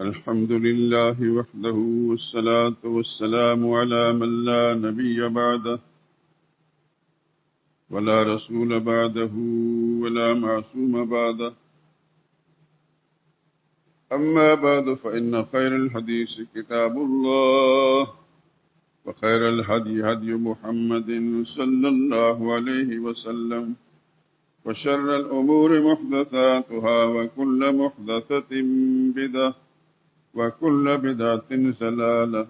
الحمد لله وحده والصلاة والسلام على من لا نبي بعده ولا رسول بعده ولا معصوم بعده. أما بعد فإن خير الحديث كتاب الله وخير الهدي هدي محمد صلى الله عليه وسلم وشر الأمور محدثاتها وكل محدثة بدعة وكل بدعة ضلالة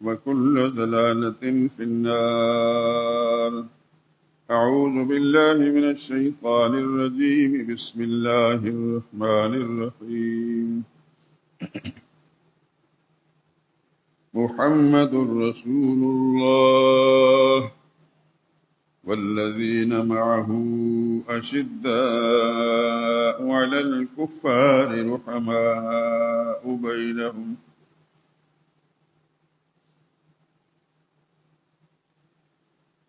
وكل ضلالة في النار. أعوذ بالله من الشيطان الرجيم. بسم الله الرحمن الرحيم. محمد رسول الله والذين معه أشداء على الكفار رحماء بينهم.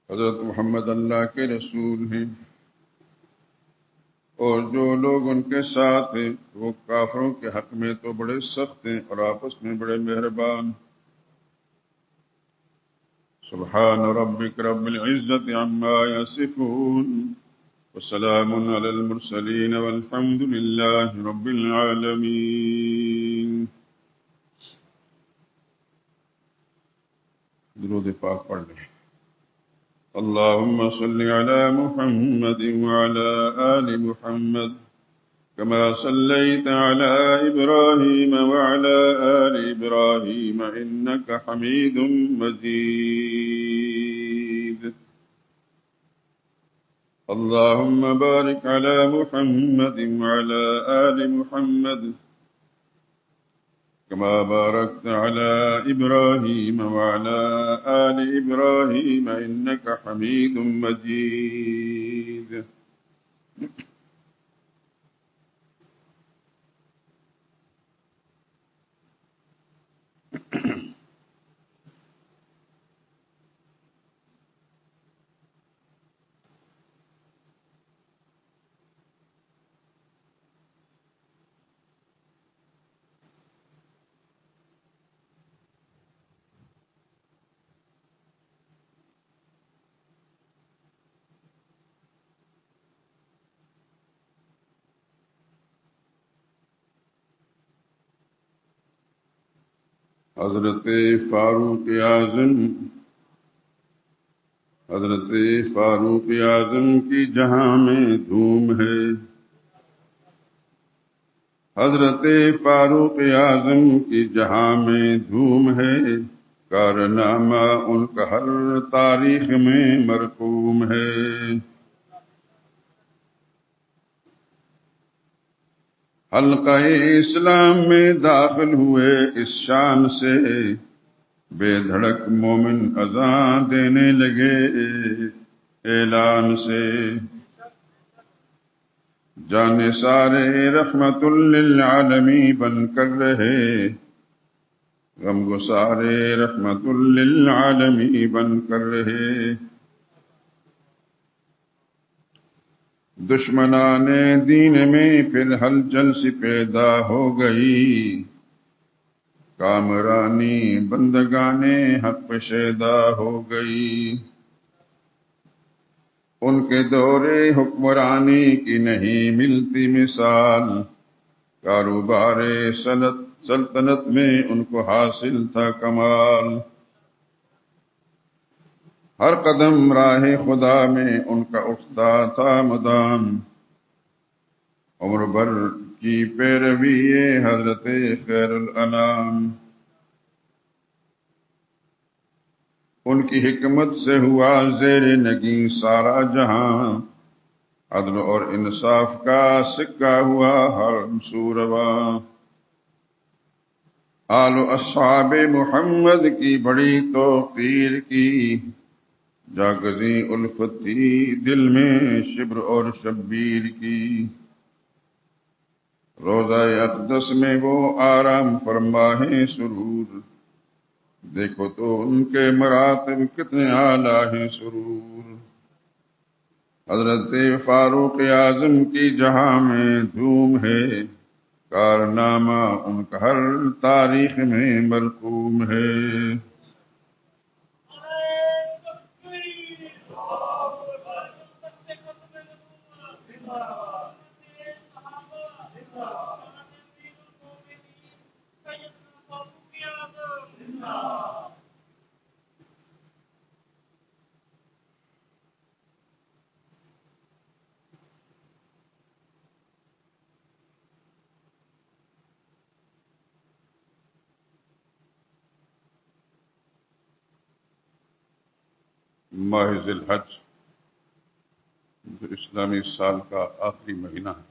حضرت محمد اللہ کے رسول ہیں اور جو لوگ ان کے ساتھ ہیں وہ کافروں کے حق میں تو بڑے سخت ہیں اور آپس میں بڑے مہربان. سبحان ربک رب العزت عما یصفون وسلام علی المرسلین والحمد للہ رب العالمین. درود پاک پڑھ لیں. اللهم صل على محمد وعلى آل محمد كما صليت على إبراهيم وعلى آل إبراهيم إنك حميد مجيد. اللهم بارك على محمد وعلى آل محمد كما باركت على إبراهيم وعلى آل إبراهيم إنك حميد مجيد. حضرت فاروق اعظم کی جہاں میں دھوم ہے. حضرت فاروق اعظم کی جہاں میں دھوم ہے. کارنامہ ان کا ہر تاریخ میں مرقوم ہے. حلقہ اسلام میں داخل ہوئے اس شان سے بے دھڑک مومن اذان دینے لگے اعلان سے. جانے سارے رحمت للعالمین بن کر رہے غم گسارے رحمت للعالمین بن کر رہے. دشمنان دین میں پھر ہلچل سی پیدا ہو گئی. کامرانی بندگان حق پہ شیدا ہو گئی. ان کے دور حکمرانی کی نہیں ملتی مثال. کاروبار سلطنت میں ان کو حاصل تھا کمال. ہر قدم راہ خدا میں ان کا اٹھتا تھا مدام. عمر بھر کی پیروی حضرت خیر الانام. ان کی حکمت سے ہوا زیر نگیں سارا جہاں. عدل اور انصاف کا سکہ ہوا ہر سو رواں. آل و اصحاب محمد کی بڑی توقیر کی. جاگزیں الفت تھی دل میں شبر اور شبیر کی. روضہ اقدس میں وہ آرام فرما ہے سرور. دیکھو تو ان کے مراتب کتنے اعلیٰ ہیں سرور. حضرت فاروق اعظم کی جہاں میں دھوم ہے. کارنامہ ان کا ہر تاریخ میں مرقوم ہے۔ ماہ ذی الحج جو اسلامی سال کا آخری مہینہ ہے،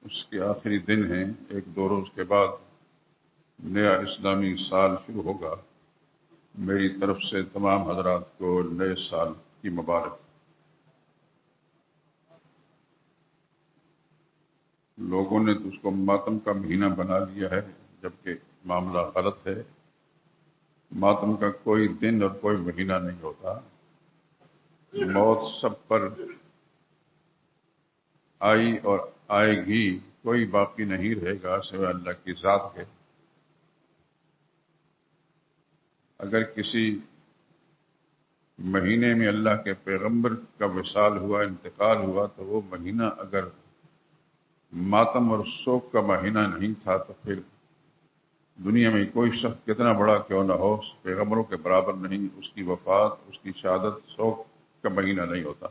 اس کے آخری دن ہیں۔ ایک دو روز کے بعد نیا اسلامی سال شروع ہوگا۔ میری طرف سے تمام حضرات کو نئے سال کی مبارک۔ لوگوں نے تو اس کو ماتم کا مہینہ بنا لیا ہے، جبکہ معاملہ غلط ہے۔ ماتم کا کوئی دن اور کوئی مہینہ نہیں ہوتا۔ موت سب پر آئی اور آئے گی، کوئی باقی نہیں رہے گا سوائے اللہ کی ذات کے۔ اگر کسی مہینے میں اللہ کے پیغمبر کا وصال ہوا، انتقال ہوا، تو وہ مہینہ اگر ماتم اور شوق کا مہینہ نہیں تھا تو پھر دنیا میں کوئی شخص کتنا بڑا کیوں نہ ہو، پیغمبروں کے برابر نہیں۔ اس کی وفات، اس کی شہادت شوق کا مہینہ نہیں ہوتا۔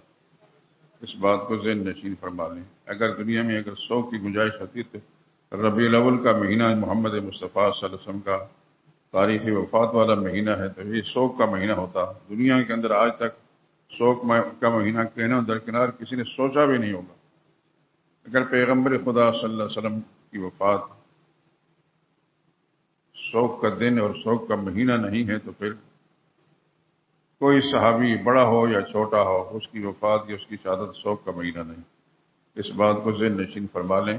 اس بات کو ذہن نشین فرما لیں۔ اگر دنیا میں اگر شوق کی گنجائش ہوتی تو ربیع الاول کا مہینہ محمد مصطفیٰ صلی اللہ علیہ وسلم کا تاریخی وفات والا مہینہ ہے تو یہ شوق کا مہینہ ہوتا۔ دنیا کے اندر آج تک شوق کا مہینہ کہنا درکنار کسی نے سوچا بھی نہیں ہوگا۔ اگر پیغمبر خدا صلی اللہ علیہ وسلم کی وفات شوق کا دن اور شوق کا مہینہ نہیں ہے تو پھر کوئی صحابی بڑا ہو یا چھوٹا ہو، اس کی وفات یا اس کی شہادت شوق کا مہینہ نہیں۔ اس بات کو ذہن نشین فرما لیں۔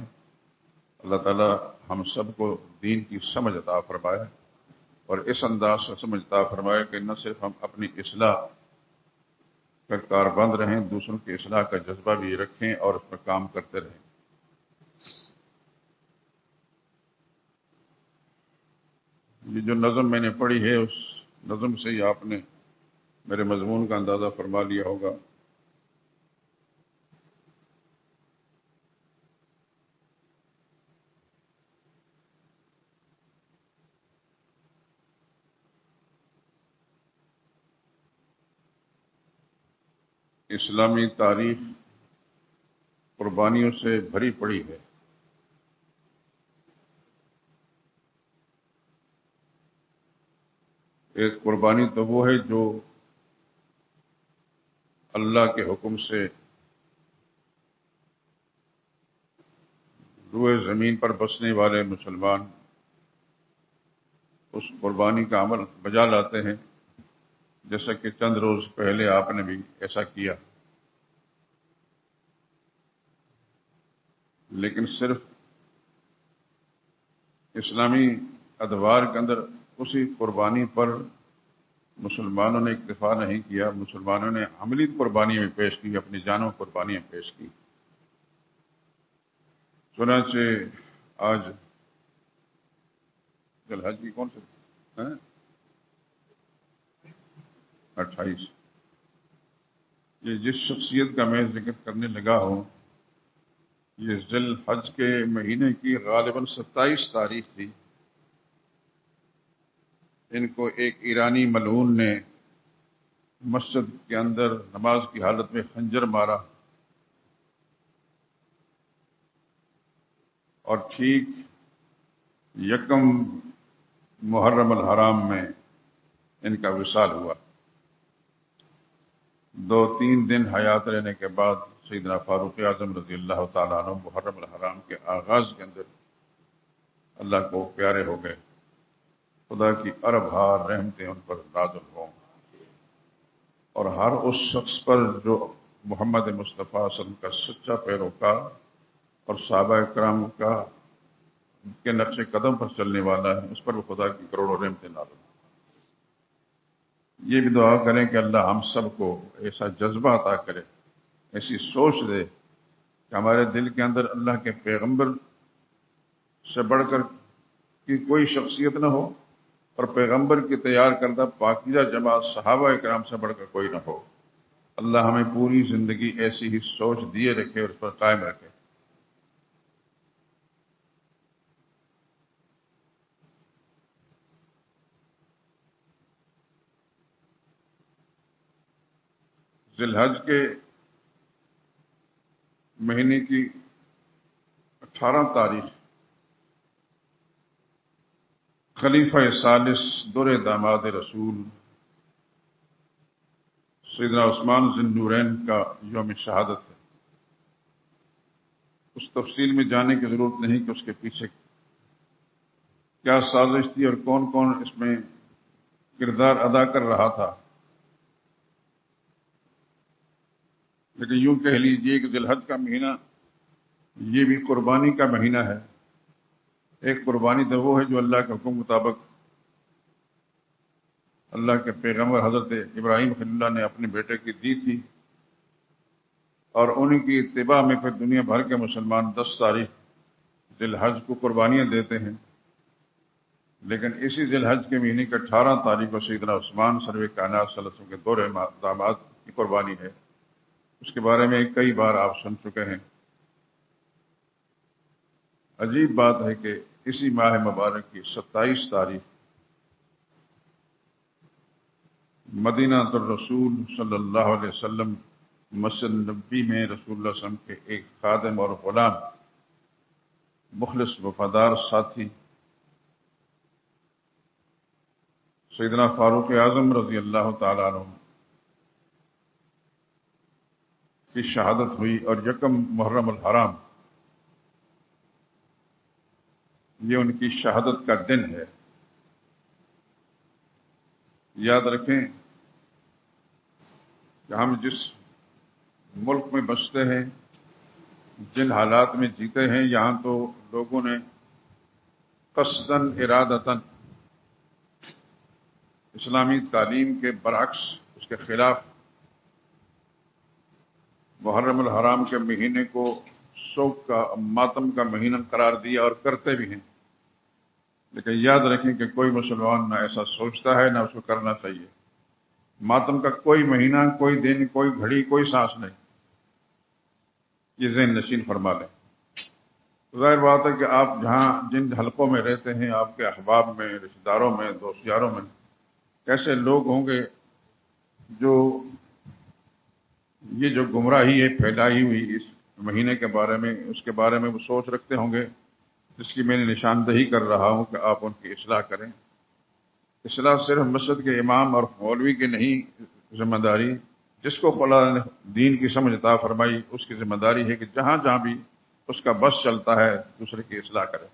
اللہ تعالی ہم سب کو دین کی سمجھ عطا فرمائے اور اس انداز سے سمجھ عطا فرمائے کہ نہ صرف ہم اپنی اصلاح کا کاربند رہیں، دوسروں کی اصلاح کا جذبہ بھی رکھیں اور اس پر کام کرتے رہیں۔ یہ جو نظم میں نے پڑھی ہے، اس نظم سے ہی آپ نے میرے مضمون کا اندازہ فرما لیا ہوگا۔ اسلامی تاریخ قربانیوں سے بھری پڑی ہے۔ ایک قربانی تو وہ ہے جو اللہ کے حکم سے روئے زمین پر بسنے والے مسلمان اس قربانی کا عمل بجا لاتے ہیں، جیسا کہ چند روز پہلے آپ نے بھی ایسا کیا۔ لیکن صرف اسلامی ادوار کے اندر اسی قربانی پر مسلمانوں نے اکتفا نہیں کیا، مسلمانوں نے عملی قربانیاں بھی پیش کی، اپنی جانوں قربانیاں پیش کی۔ چنانچہ آج ذی الحج کی کون سے 28، یہ جس شخصیت کا میں ذکر کرنے لگا ہوں، یہ ذی الحج کے مہینے کی غالباً 27 تاریخ تھی۔ ان کو ایک ایرانی ملعون نے مسجد کے اندر نماز کی حالت میں خنجر مارا، اور ٹھیک یکم محرم الحرام میں ان کا وصال ہوا۔ 2-3 دن حیات رہنے کے بعد سیدنا فاروق اعظم رضی اللہ تعالیٰ عنہ محرم الحرام کے آغاز کے اندر اللہ کو پیارے ہو گئے۔ خدا کی ارب ہار رحمتیں ان پر نازل ہوں، اور ہر اس شخص پر جو محمد مصطفیٰ صلی اللہ علیہ وسلم کا سچا پیروکار اور صحابہ کرام کا کے نقش قدم پر چلنے والا ہے، اس پر بھی خدا کی کروڑوں رحمتیں نازل ہوں۔ یہ بھی دعا کریں کہ اللہ ہم سب کو ایسا جذبہ عطا کرے، ایسی سوچ دے کہ ہمارے دل کے اندر اللہ کے پیغمبر سے بڑھ کر کی کوئی شخصیت نہ ہو اور پیغمبر کی تیار کردہ پاکیزہ جماعت صحابہ اکرام سے بڑھ کر کوئی نہ ہو۔ اللہ ہمیں پوری زندگی ایسی ہی سوچ دیے رکھے اور اس پر قائم رکھے۔ ذی الحج کے مہینے کی 18 تاریخ خلیفہ ثالث دور داماد رسول سیدنا عثمان ذی النورین کا یوم شہادت ہے۔ اس تفصیل میں جانے کی ضرورت نہیں کہ اس کے پیچھے کیا سازش تھی اور کون کون اس میں کردار ادا کر رہا تھا، لیکن یوں کہہ لیجئے کہ ذی الحج کا مہینہ یہ بھی قربانی کا مہینہ ہے۔ ایک قربانی تو وہ ہے جو اللہ کے حکم مطابق اللہ کے پیغمبر حضرت ابراہیم خلیل اللہ نے اپنے بیٹے کی دی تھی، اور انہی کی اتباع میں پھر دنیا بھر کے مسلمان 10 تاریخ ذی الحج کو قربانیاں دیتے ہیں۔ لیکن اسی ذی الحج کے مہینے کے 18 تاریخ کو سیدنا عثمان سرور کائنات صلی اللہ علیہ وسلم کے دور داماد کی قربانی ہے۔ اس کے بارے میں کئی بار آپ سن چکے ہیں۔ عجیب بات ہے کہ اسی ماہ مبارک کی 27 تاریخ مدینہ الرسول صلی اللہ علیہ وسلم مسجد نبی میں رسول اللہ صلی اللہ علیہ وسلم کے ایک خادم اور غلام، مخلص وفادار ساتھی سیدنا فاروق اعظم رضی اللہ تعالیٰ عنہ کی شہادت ہوئی، اور 1 محرم الحرام یہ ان کی شہادت کا دن ہے۔ یاد رکھیں کہ ہم جس ملک میں بستے ہیں، جن حالات میں جیتے ہیں، یہاں تو لوگوں نے قصداً ارادتاً اسلامی تعلیم کے برعکس، اس کے خلاف محرم الحرام کے مہینے کو شوق کا، ماتم کا مہینہ قرار دیا اور کرتے بھی ہیں۔ لیکن یاد رکھیں کہ کوئی مسلمان نہ ایسا سوچتا ہے نہ اس کو کرنا چاہیے۔ ماتم کا کوئی مہینہ، کوئی دن، کوئی گھڑی، کوئی سانس نہیں، یہ ذہن نشین فرما لیں۔ ظاہر بات ہے کہ آپ جہاں جن حلقوں میں رہتے ہیں، آپ کے احباب میں، رشتہ داروں میں، دوست یاروں میں کیسے لوگ ہوں گے جو یہ جو گمراہی ہے پھیلائی ہوئی اس مہینے کے بارے میں، اس کے بارے میں وہ سوچ رکھتے ہوں گے، جس کی میں نے نشاندہی کر رہا ہوں کہ آپ ان کی اصلاح کریں۔ اصلاح صرف مسجد کے امام اور مولوی کی نہیں ذمہ داری، جس کو خدا نے دین کی سمجھ عطا فرمائی اس کی ذمہ داری ہے کہ جہاں جہاں بھی اس کا بس چلتا ہے دوسرے کی اصلاح کرے۔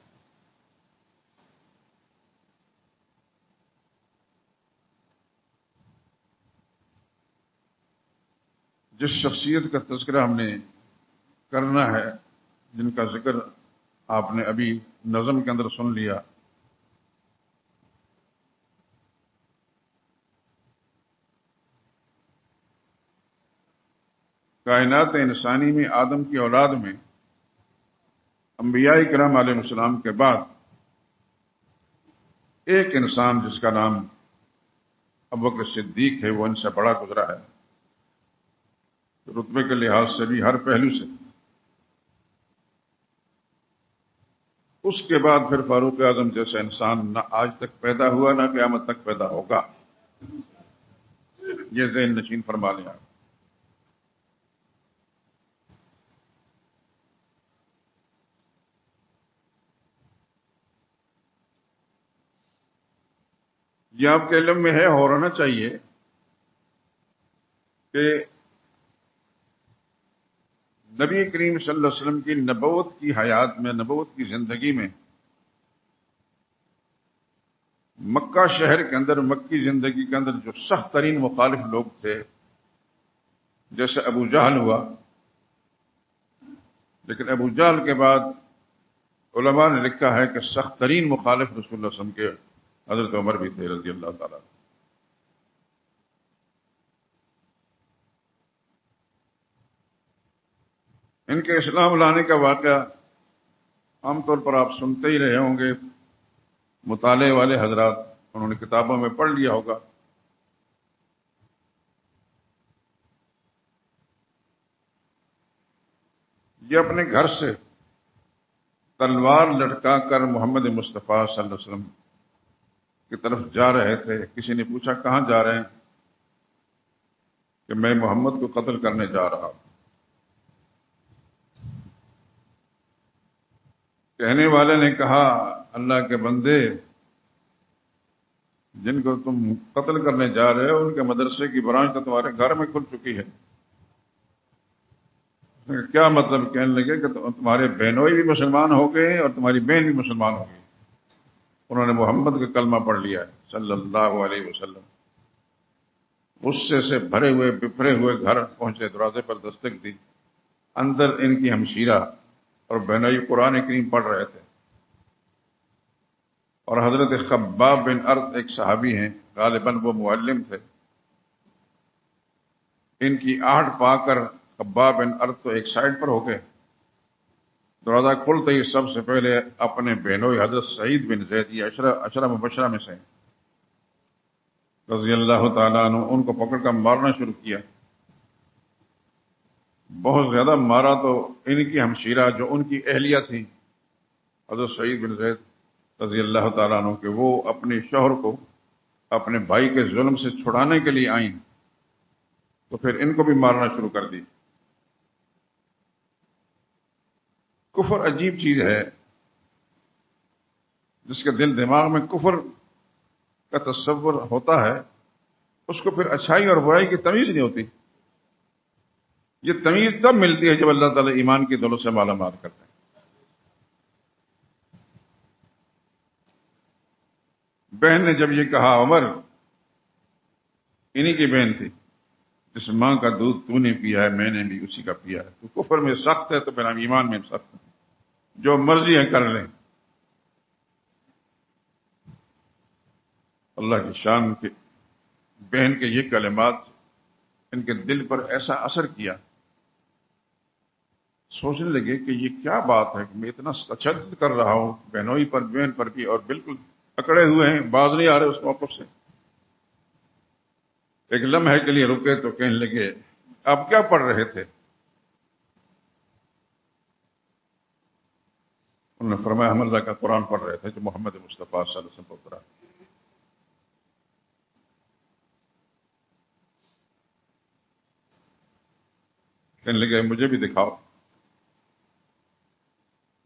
جس شخصیت کا تذکرہ ہم نے کرنا ہے، جن کا ذکر آپ نے ابھی نظم کے اندر سن لیا، کائنات انسانی میں آدم کی اولاد میں انبیاء کرام علیہ السلام کے بعد ایک انسان جس کا نام ابوبکر صدیق ہے، وہ ان سے بڑا گزرا ہے، رتبے کے لحاظ سے بھی، ہر پہلو سے۔ اس کے بعد پھر فاروق اعظم جیسا انسان نہ آج تک پیدا ہوا نہ قیامت تک پیدا ہوگا، یہ ذہن نشین فرما لیں آپ۔ یہ آپ کے علم میں ہے، ہو رہنا چاہیے کہ نبی کریم صلی اللہ علیہ وسلم کی نبوت کی حیات میں، نبوت کی زندگی میں، مکہ شہر کے اندر، مکی زندگی کے اندر جو سخت ترین مخالف لوگ تھے، جیسے ابو جہل ہوا، لیکن ابو جہل کے بعد علماء نے لکھا ہے کہ سخت ترین مخالف رسول اللہ صلی اللہ علیہ وسلم کے حضرت عمر بھی تھے رضی اللہ تعالیٰ۔ ان کے اسلام لانے کا واقعہ عام طور پر آپ سنتے ہی رہے ہوں گے، مطالعے والے حضرات انہوں نے کتابوں میں پڑھ لیا ہوگا، یہ اپنے گھر سے تلوار لٹکا کر محمد مصطفیٰ صلی اللہ علیہ وسلم کی طرف جا رہے تھے۔ کسی نے پوچھا کہاں جا رہے ہیں؟ کہ میں محمد کو قتل کرنے جا رہا ہوں۔ کہنے والے نے کہا اللہ کے بندے، جن کو تم قتل کرنے جا رہے ہو ان کے مدرسے کی برانچ تو تمہارے گھر میں کھل چکی ہے۔ کیا مطلب؟ کہنے لگے کہ تمہارے بہنوئی بھی مسلمان ہو گئے اور تمہاری بہن بھی مسلمان ہو گئی، انہوں نے محمد کا کلمہ پڑھ لیا ہے صلی اللہ علیہ وسلم۔ غصے سے بھرے ہوئے بفرے ہوئے گھر پہنچے، دروازے پر دستک دی، اندر ان کی ہمشیرہ اور بہنوئی قرآن کریم پڑھ رہے تھے، اور حضرت خباب بن ارت ایک صحابی ہیں، غالباً وہ معلم تھے۔ ان کی آہٹ پا کر خباب بن ارت تو ایک سائڈ پر ہو گئے۔ دروازہ کھلتے ہی سب سے پہلے اپنے بہنوئی حضرت سعید بن زید، یہ عشرہ مبشرہ میں سے رضی اللہ تعالیٰ عنہ، ان کو پکڑ کر مارنا شروع کیا۔ بہت زیادہ مارا تو ان کی ہمشیرہ جو ان کی اہلیہ تھی حضرت سعید بن زید رضی اللہ تعالیٰ عنہ، کہ وہ اپنے شوہر کو اپنے بھائی کے ظلم سے چھڑانے کے لیے آئیں، تو پھر ان کو بھی مارنا شروع کر دی۔ کفر عجیب چیز ہے، جس کے دل دماغ میں کفر کا تصور ہوتا ہے اس کو پھر اچھائی اور برائی کی تمیز نہیں ہوتی۔ یہ تمیز تب ملتی ہے جب اللہ تعالیٰ ایمان کی دولت سے مالا مال کرتے ہیں۔ بہن نے جب یہ کہا، عمر انہی کی بہن تھی، جس ماں کا دودھ تو نے پیا ہے میں نے بھی اسی کا پیا ہے، تو کفر میں سخت ہے تو پھر ہم ایمان میں سخت ہیں، جو مرضی ہے کر لیں۔ اللہ کی شان کے بہن کے یہ کلمات ان کے دل پر ایسا اثر کیا، سوچنے لگے کہ یہ کیا بات ہے کہ میں اتنا تشدد کر رہا ہوں بہنوئی پر، بہن پر بھی، اور بالکل اکڑے ہوئے ہیں، باز نہیں آ رہے اس موقف سے۔ ایک لمحے کے لیے رکے تو کہنے لگے آپ کیا پڑھ رہے تھے؟ انہوں نے فرمایا ہم اللہ کا قرآن پڑھ رہے تھے جو محمد مصطفیٰ صلی اللہ علیہ وسلم پر اترا۔ کہنے لگے مجھے بھی دکھاؤ۔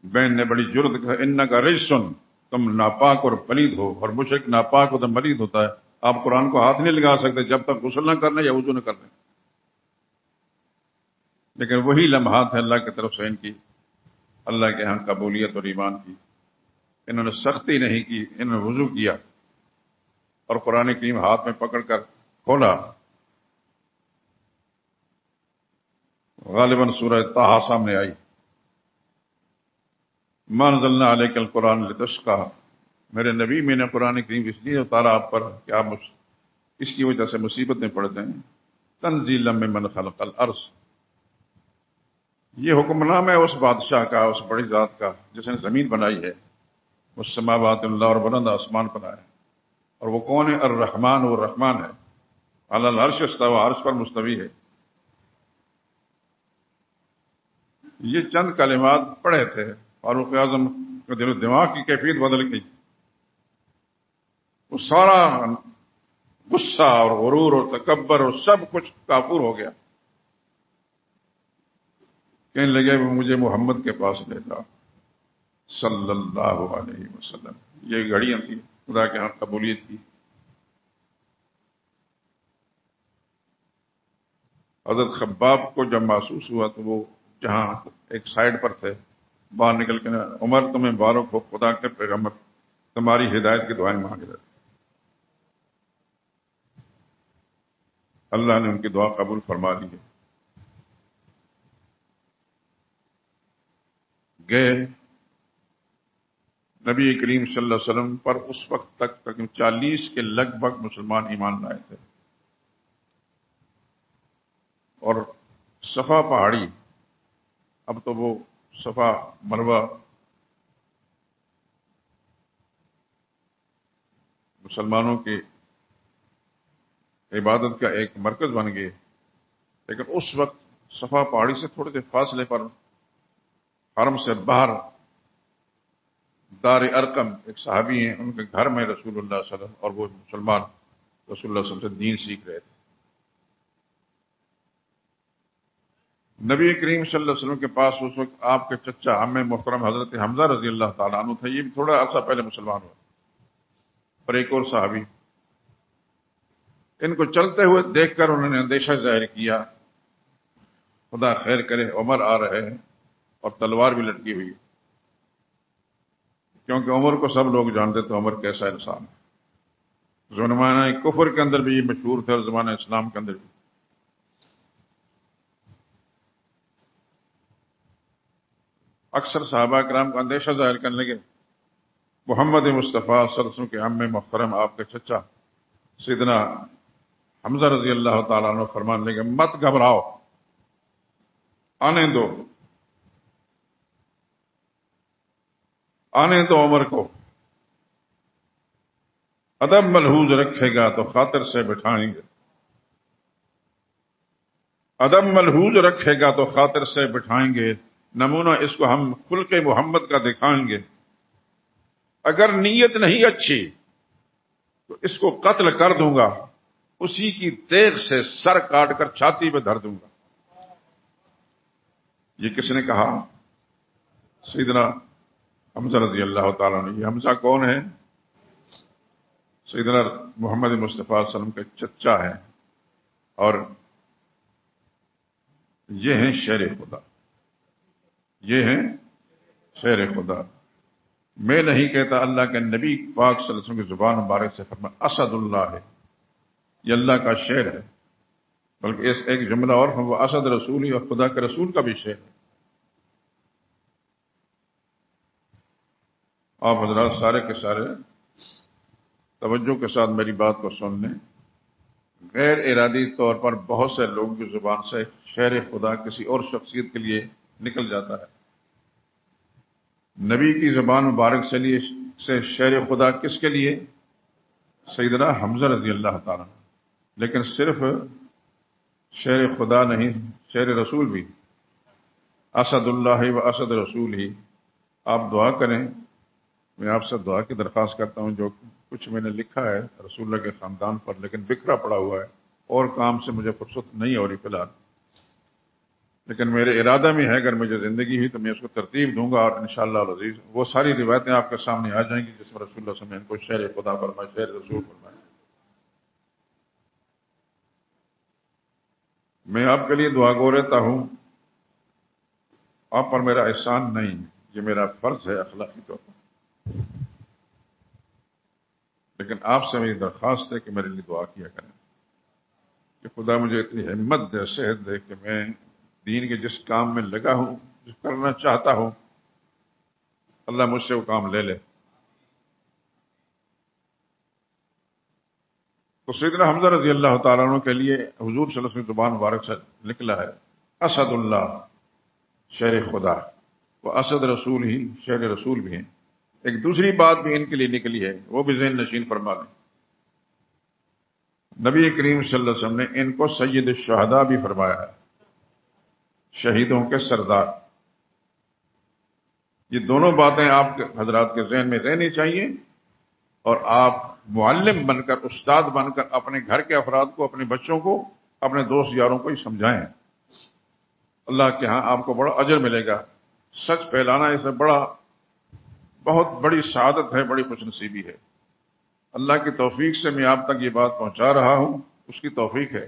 بہن نے بڑی جرت کہا انکا رجسن، تم ناپاک اور پلید ہو، اور مشرک ناپاک ہوتا پلید ہوتا ہے، آپ قرآن کو ہاتھ نہیں لگا سکتے جب تک غسل نہ کرنے یا وضو نہ کرنے۔ لیکن وہی لمحات ہیں اللہ کی طرف سے ان کی اللہ کے ہاں قبولیت اور ایمان کی۔ انہوں نے سختی نہیں کی، انہوں نے وضو کیا اور قرآن کریم ہاتھ میں پکڑ کر کھولا۔ غالباً سورہ طٰہٰ سامنے آئی، ما انزلنا علیک القرآن لتشقی، میرے نبی میں نے قرآن کریم اس لیے اتارا آپ پر کہ آپ اس کی وجہ سے مصیبت میں پڑتے ہیں۔ تنزیلا ممن خلق الارض، یہ حکم نام ہے اس بادشاہ کا، اس بڑی ذات کا جس نے زمین بنائی ہے، والسماوات اللہ، اور بلند آسمان بنایا ہے۔ اور وہ کون ہے؟ الرحمن، وہ رحمان ہے، علی العرش استوی، عرش پر مستوی ہے۔ یہ چند کلمات پڑھے تھے، فاروق اعظم کا دل و دماغ کی کیفیت بدل گئی، وہ سارا غصہ اور غرور اور تکبر اور سب کچھ کافور ہو گیا۔ کہنے لگے وہ مجھے محمد کے پاس لے جا صلی اللہ علیہ وسلم۔ یہ گھڑیاں تھیں خدا کے ہاں قبولیت کی۔ حضرت خباب کو جب محسوس ہوا تو وہ جہاں ایک سائڈ پر تھے باہر نکل کے، عمر تمہیں مبارک ہو، خدا کے پیغمبر تمہاری ہدایت کی دعائیں مانگ رہے تھے۔ اللہ نے ان کی دعا قبول فرما لی ہے۔ گئے نبی کریم صلی اللہ علیہ وسلم پر اس وقت تک تقریباً 40 کے لگ بھگ مسلمان ایمان لائے تھے، اور صفا پہاڑی، اب تو وہ صفا مروہ مسلمانوں کی عبادت کا ایک مرکز بن گئے، لیکن اس وقت صفا پہاڑی سے تھوڑے سے فاصلے پر حرم سے باہر دار ارقم ایک صحابی ہیں، ان کے گھر میں رسول اللہ صلی اللہ علیہ وسلم اور وہ مسلمان رسول اللہ صلی اللہ علیہ وسلم سے دین سیکھ رہے تھے۔ نبی کریم صلی اللہ علیہ وسلم کے پاس اس وقت آپ کے چچا عم محترم حضرت حمزہ رضی اللہ تعالیٰ عنہ تھے، یہ بھی تھوڑا عرصہ پہلے مسلمان ہوئے، اور ایک اور صحابی۔ ان کو چلتے ہوئے دیکھ کر انہوں نے اندیشہ ظاہر کیا، خدا خیر کرے عمر آ رہے ہیں اور تلوار بھی لٹکی ہوئی، کیونکہ عمر کو سب لوگ جانتے تھے عمر کیسا انسان ہے۔ زمانہ کفر کے اندر بھی یہ مشہور تھے اور زمانہ اسلام کے اندر بھی۔ اکثر صحابہ کرام کو اندیشہ ظاہر کرنے لگے۔ محمد مصطفیٰ صلی اللہ علیہ وسلم کے عم محترم آپ کے چچا سیدنا حمزہ رضی اللہ تعالیٰ عنہ فرمانے لگے، مت گھبراؤ، آنے دو عمر کو، ادب ملحوظ رکھے گا تو خاطر سے بٹھائیں گے، ادب ملحوظ رکھے گا تو خاطر سے بٹھائیں گے، نمونہ اس کو ہم خلق محمد کا دکھائیں گے، اگر نیت نہیں اچھی تو اس کو قتل کر دوں گا، اسی کی تیغ سے سر کاٹ کر چھاتی پہ دھر دوں گا۔ یہ کس نے کہا؟ سیدنا حمزہ رضی اللہ تعالیٰ عنہ۔ یہ حمزہ کون ہے؟ سیدنا محمد مصطفیٰ صلی اللہ علیہ وسلم کے چچا ہیں، اور یہ ہیں شیر خدا، یہ ہیں شیر خدا۔ میں نہیں کہتا، اللہ کے نبی پاک صلی اللہ علیہ وسلم کی زبان مبارک سے فرمایا اسد اللہ ہے، یہ اللہ کا شعر ہے، بلکہ اس ایک جملہ اور وہ اسد رسول ہی، اور خدا کے رسول کا بھی شعر ہے۔ آپ حضرات سارے کے سارے توجہ کے ساتھ میری بات کو سن لیں۔ غیر ارادی طور پر بہت سے لوگوں کی زبان سے شعر خدا کسی اور شخصیت کے لیے نکل جاتا ہے۔ نبی کی زبان مبارک سے شعر خدا کس کے لیے؟ سیدنا حمزہ رضی اللہ تعالیٰ، لیکن صرف شعر خدا نہیں، شعر رسول بھی، اسد اللہ و اسد رسول ہی۔ آپ دعا کریں، میں آپ سے دعا کی درخواست کرتا ہوں، جو کچھ میں نے لکھا ہے رسول اللہ کے خاندان پر، لیکن بکھرا پڑا ہوا ہے، اور کام سے مجھے فرصت نہیں ہو رہی فی الحال، لیکن میرے ارادہ میں ہے اگر مجھے زندگی ہوئی تو میں اس کو ترتیب دوں گا، اور انشاءاللہ العزیز وہ ساری روایتیں آپ کے سامنے آ جائیں گی جس میں رسول اللہ صلی اللہ علیہ وسلم نے ان کو شعر خدا فرمایا، شعر رسول فرمایا۔ میں آپ کے لیے دعا گو رہتا ہوں، آپ پر میرا احسان نہیں، یہ میرا فرض ہے اخلاقی طور پر، لیکن آپ سے میری درخواست ہے کہ میرے لیے دعا کیا کریں کہ خدا مجھے اتنی ہمت دے، صحت دے کہ میں دین کے جس کام میں لگا ہوں، جو کرنا چاہتا ہوں، اللہ مجھ سے وہ کام لے لے۔ تو سیدنا حمزہ رضی اللہ تعالیٰ عنہ کے لیے حضور صلی اللہ علیہ وسلم زبان مبارک سے نکلا ہے اسد اللہ شعر خدا، وہ اسد رسول ہی شعر رسول بھی ہیں۔ ایک دوسری بات بھی ان کے لیے نکلی ہے، وہ بھی ذہن نشین فرما لیں۔ نبی کریم صلی اللہ علیہ وسلم نے ان کو سید الشہداء بھی فرمایا ہے، شہیدوں کے سردار۔ یہ دونوں باتیں آپ کے حضرات کے ذہن میں رہنی چاہیے، اور آپ معلم بن کر، استاد بن کر اپنے گھر کے افراد کو، اپنے بچوں کو، اپنے دوست یاروں کو ہی سمجھائیں۔ اللہ کے ہاں آپ کو بڑا اجر ملے گا۔ سچ پھیلانا اس میں بہت بڑی سعادت ہے، بڑی خوش نصیبی ہے۔ اللہ کی توفیق سے میں آپ تک یہ بات پہنچا رہا ہوں، اس کی توفیق ہے،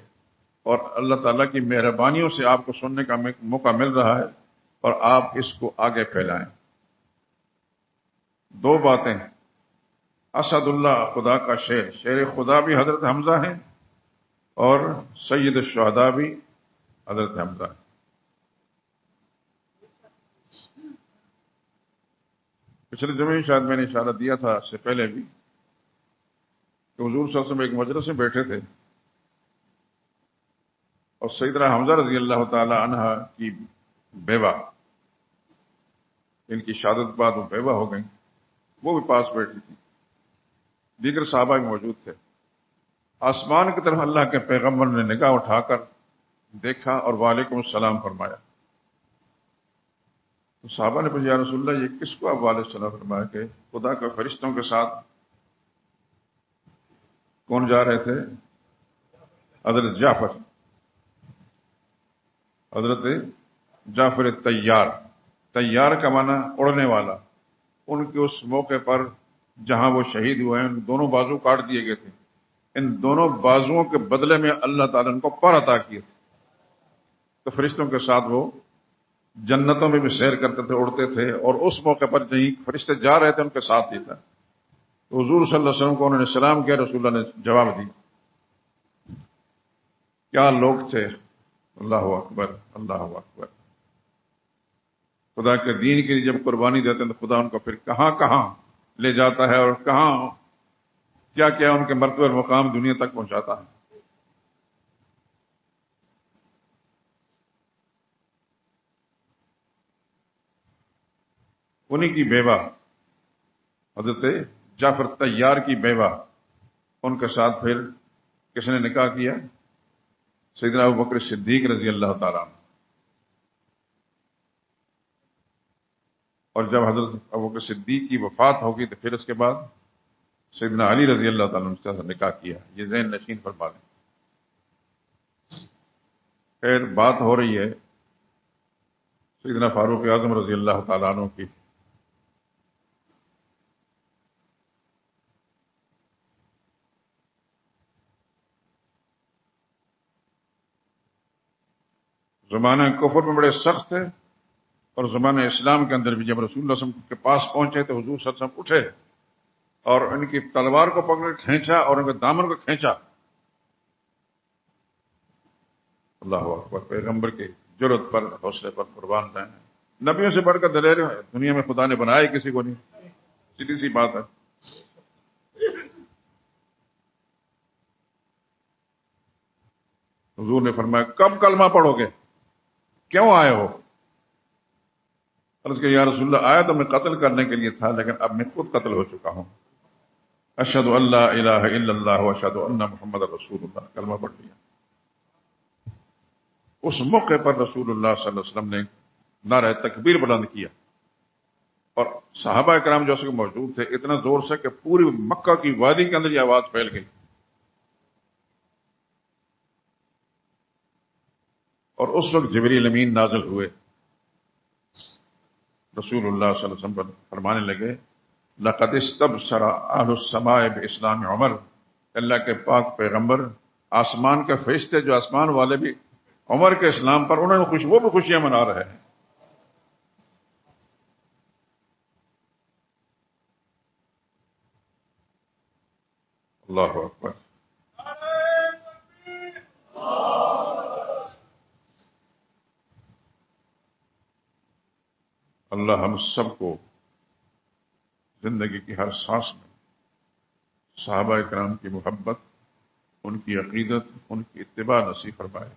اور اللہ تعالیٰ کی مہربانیوں سے آپ کو سننے کا موقع مل رہا ہے، اور آپ اس کو آگے پھیلائیں۔ دو باتیں، اسد اللہ خدا کا شعر، شعر خدا بھی حضرت حمزہ ہیں، اور سید الشہداء بھی حضرت حمزہ ہیں۔ پچھلے جمعے شاید میں نے اشارہ دیا تھا، اس سے پہلے بھی، کہ حضور صلی اللہ علیہ وسلم ایک مجلس میں بیٹھے تھے، اور سیدنا حمزہ رضی اللہ تعالی عنہ کی بیوہ، ان کی شہادت بعد وہ بیوہ ہو گئیں، وہ بھی پاس بیٹھی تھی۔ دیگر صحابہ بھی موجود تھے. آسمان کی طرف اللہ کے پیغمبر نے نگاہ اٹھا کر دیکھا اور وعلیکم السلام فرمایا. تو صحابہ نے پوچھا یا رسول اللہ یہ کس کو آپ وعلیکم السلام فرمایا؟ کہ خدا کے فرشتوں کے ساتھ کون جا رہے تھے؟ حضرت جعفر طیار. طیار کا معنی اڑنے والا. ان کے اس موقع پر جہاں وہ شہید ہوئے ہیں ان دونوں بازو کاٹ دیے گئے تھے. ان دونوں بازوؤں کے بدلے میں اللہ تعالیٰ ان کو پر عطا کیے تھے. تو فرشتوں کے ساتھ وہ جنتوں میں بھی سیر کرتے تھے, اڑتے تھے, اور اس موقع پر جہیں فرشتے جا رہے تھے ان کے ساتھ ہی تھا. تو حضور صلی اللہ علیہ وسلم کو انہوں نے سلام کیا. رسول اللہ نے جواب دی. کیا لوگ تھے! اللہ اکبر اللہ اکبر. خدا کے دین کے لیے جب قربانی دیتے ہیں تو خدا ان کو پھر کہاں کہاں لے جاتا ہے اور کہاں کیا کیا ان کے مرتبہ اور مقام دنیا تک پہنچاتا ہے. انہی کی بیوہ حضرت جعفر طیار کی بیوہ, ان کے ساتھ پھر کس نے نکاح کیا؟ سیدنا ابوبکر صدیق رضی اللہ تعالیٰ عنہ. اور جب حضرت ابوبکر صدیق کی وفات ہوگی تو پھر اس کے بعد سیدنا علی رضی اللہ تعالیٰ عنہ سے نکاح کیا. یہ ذہن نشین فرما لیں. خیر بات ہو رہی ہے سیدنا فاروق اعظم رضی اللہ تعالیٰ عنہ کی. زمانہ کفر میں بڑے سخت تھے, اور زمانہ اسلام کے اندر بھی جب رسول اللہ صلی اللہ علیہ وسلم کے پاس پہنچے تو حضور صلی اللہ علیہ وسلم اٹھے اور ان کی تلوار کو پکڑ کر کھینچا اور ان کے دامن کو کھینچا. اللہ اکبر. پیغمبر کی جرأت پر حوصلے پر قربان رہے ہیں. نبیوں سے بڑھ کر دلیر دنیا میں خدا نے بنایا کسی کو نہیں. سیدھی سی بات ہے. حضور نے فرمایا کب کلمہ پڑھو گے؟ کیوں آئے ہو؟ عرض کہ یا رسول اللہ آیا تو میں قتل کرنے کے لیے تھا, لیکن اب میں خود قتل ہو چکا ہوں. اشہد ان لا الہ الا اللہ واشہد ان محمد رسول اللہ, کلمہ پڑھ لیا. اس موقع پر رسول اللہ صلی اللہ علیہ وسلم نے نعرہ تکبیر بلند کیا, اور صحابہ کرام جو اس کے موجود تھے اتنا زور سے کہ پوری مکہ کی وادی کے اندر یہ آواز پھیل گئی. اور اس وقت جبریل امین نازل ہوئے. رسول اللہ صلی اللہ علیہ وسلم فرمانے لگے لقد استبشر اہل السماء باسلام عمر. اللہ کے پاک پیغمبر آسمان کے فرشتے جو آسمان والے بھی عمر کے اسلام پر انہوں نے وہ بھی خوشیاں منا رہے ہیں. اللہ اکبر. اللہ ہم سب کو زندگی کی ہر سانس میں صحابہ کرام کی محبت, ان کی عقیدت, ان کی اتباع نصیب فرمائے.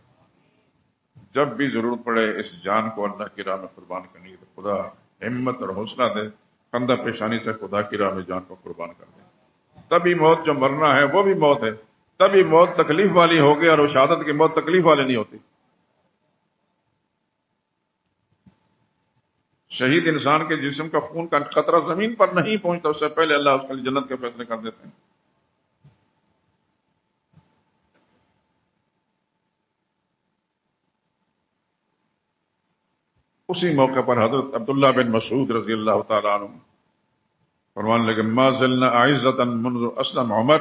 جب بھی ضرورت پڑے اس جان کو اللہ کی راہ میں قربان کرنے کی تو خدا ہمت اور حوصلہ دے, کندھا پیشانی سے خدا کی راہ میں جان کو قربان کر دے. تبھی موت جو مرنا ہے وہ بھی موت ہے, تبھی موت تکلیف والی ہوگی, اور وہ شہادت کی موت تکلیف والی نہیں ہوتی. شہید انسان کے جسم کا خون کا قطرہ زمین پر نہیں پہنچتا اس سے پہلے اللہ اس کے لیے جنت کے فیصلے کر دیتے ہیں. اسی موقع پر حضرت عبداللہ بن مسعود رضی اللہ تعالیٰ عنہ فرمانے لگے ما زلنا اعزۃ منذ اسلم عمر.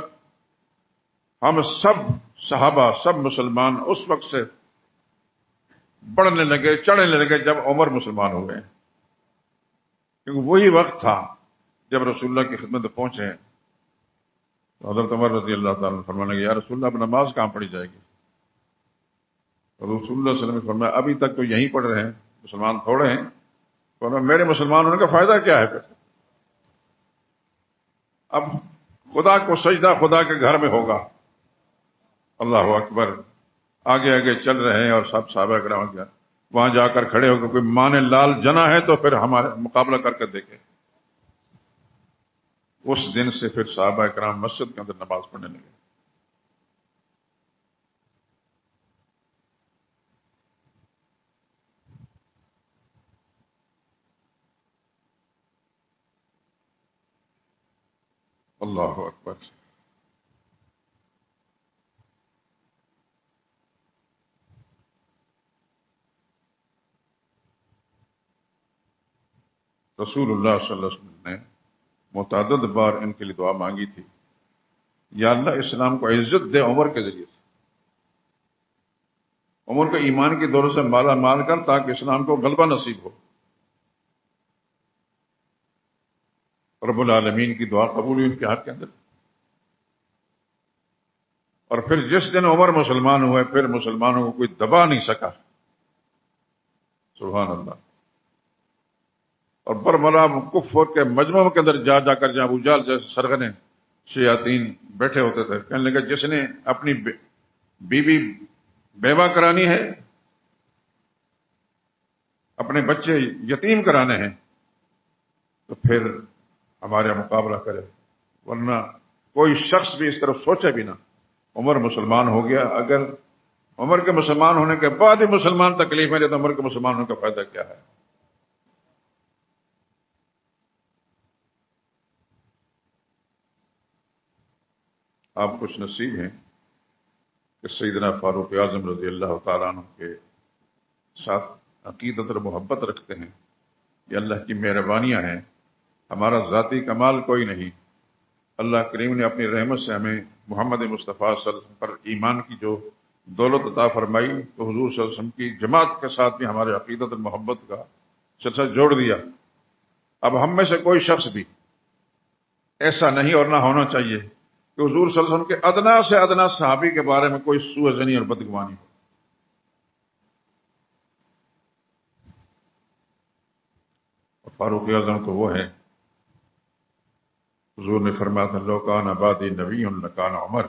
ہم سب صحابہ سب مسلمان اس وقت سے بڑھنے لگے, چڑھنے لگے جب عمر مسلمان ہو گئے, کیونکہ وہی وقت تھا جب رسول اللہ کی خدمت پہنچے. تو حضرت عمر رضی اللہ تعالیٰ عنہ فرمانے لگے یا رسول اللہ اب نماز کہاں پڑھی جائے گی؟ تو رسول اللہ صلی اللہ علیہ وسلم نے فرمایا ابھی تک تو یہیں پڑھ رہے ہیں, مسلمان تھوڑے ہیں. فرمایا میرے مسلمان ہونے کا فائدہ کیا ہے پھر؟ اب خدا کو سجدہ خدا کے گھر میں ہوگا. اللہ اکبر. آگے آگے چل رہے ہیں اور سب صحابہ کرام گیا وہاں جا کر کھڑے ہو کے کوئی ماں نے لال جنا ہے تو پھر ہمارے مقابلہ کر کے دیکھے. اس دن سے پھر صحابہ کرام مسجد کے اندر نماز پڑھنے لگے. اللہ اکبر. رسول اللہ صلی اللہ علیہ وسلم نے متعدد بار ان کے لیے دعا مانگی تھی، یا اللہ اسلام کو عزت دے عمر کے ذریعے سے، عمر کو ایمان کی دولت سے مالا مال کر تاکہ اسلام کو غلبہ نصیب ہو. رب العالمین کی دعا قبول ہوئی ان کے حق کے اندر. اور پھر جس دن عمر مسلمان ہوئے پھر مسلمانوں کو کوئی دبا نہیں سکا. سبحان اللہ. اور برملا کفر کے مجمع کے اندر جا کر جہاں ابو جہل جیسے سرغنے شیاطین بیٹھے ہوتے تھے، کہنے لگا جس نے اپنی بیوی بیوہ کرانی ہے، اپنے بچے یتیم کرانے ہیں، تو پھر ہمارا مقابلہ کرے، ورنہ کوئی شخص بھی اس طرف سوچے بھی نہ. عمر مسلمان ہو گیا، اگر عمر کے مسلمان ہونے کے بعد ہی مسلمان تکلیف میں لے تو عمر کے مسلمان ہونے کا فائدہ کیا ہے؟ آپ کچھ نصیب ہیں کہ سیدنا فاروق اعظم رضی اللہ تعالیٰ عنہ کے ساتھ عقیدت اور محبت رکھتے ہیں. یہ اللہ کی مہربانیاں ہیں، ہمارا ذاتی کمال کوئی نہیں. اللہ کریم نے اپنی رحمت سے ہمیں محمد مصطفیٰ صلی اللہ علیہ وسلم پر ایمان کی جو دولت عطا فرمائی، تو حضور صلی اللہ علیہ وسلم کی جماعت کے ساتھ بھی ہمارے عقیدت اور محبت کا سلسلہ جوڑ دیا. اب ہم میں سے کوئی شخص بھی ایسا نہیں اور نہ ہونا چاہیے کہ حضور صلی اللہ علیہ وسلم کے ادنا سے ادنا صحابی کے بارے میں کوئی سوء ظنی اور بدگمانی ہو. اور فاروق اعظم تو وہ ہے، حضور نے فرمایا تھا لو کان بعدی نبی لکان عمر.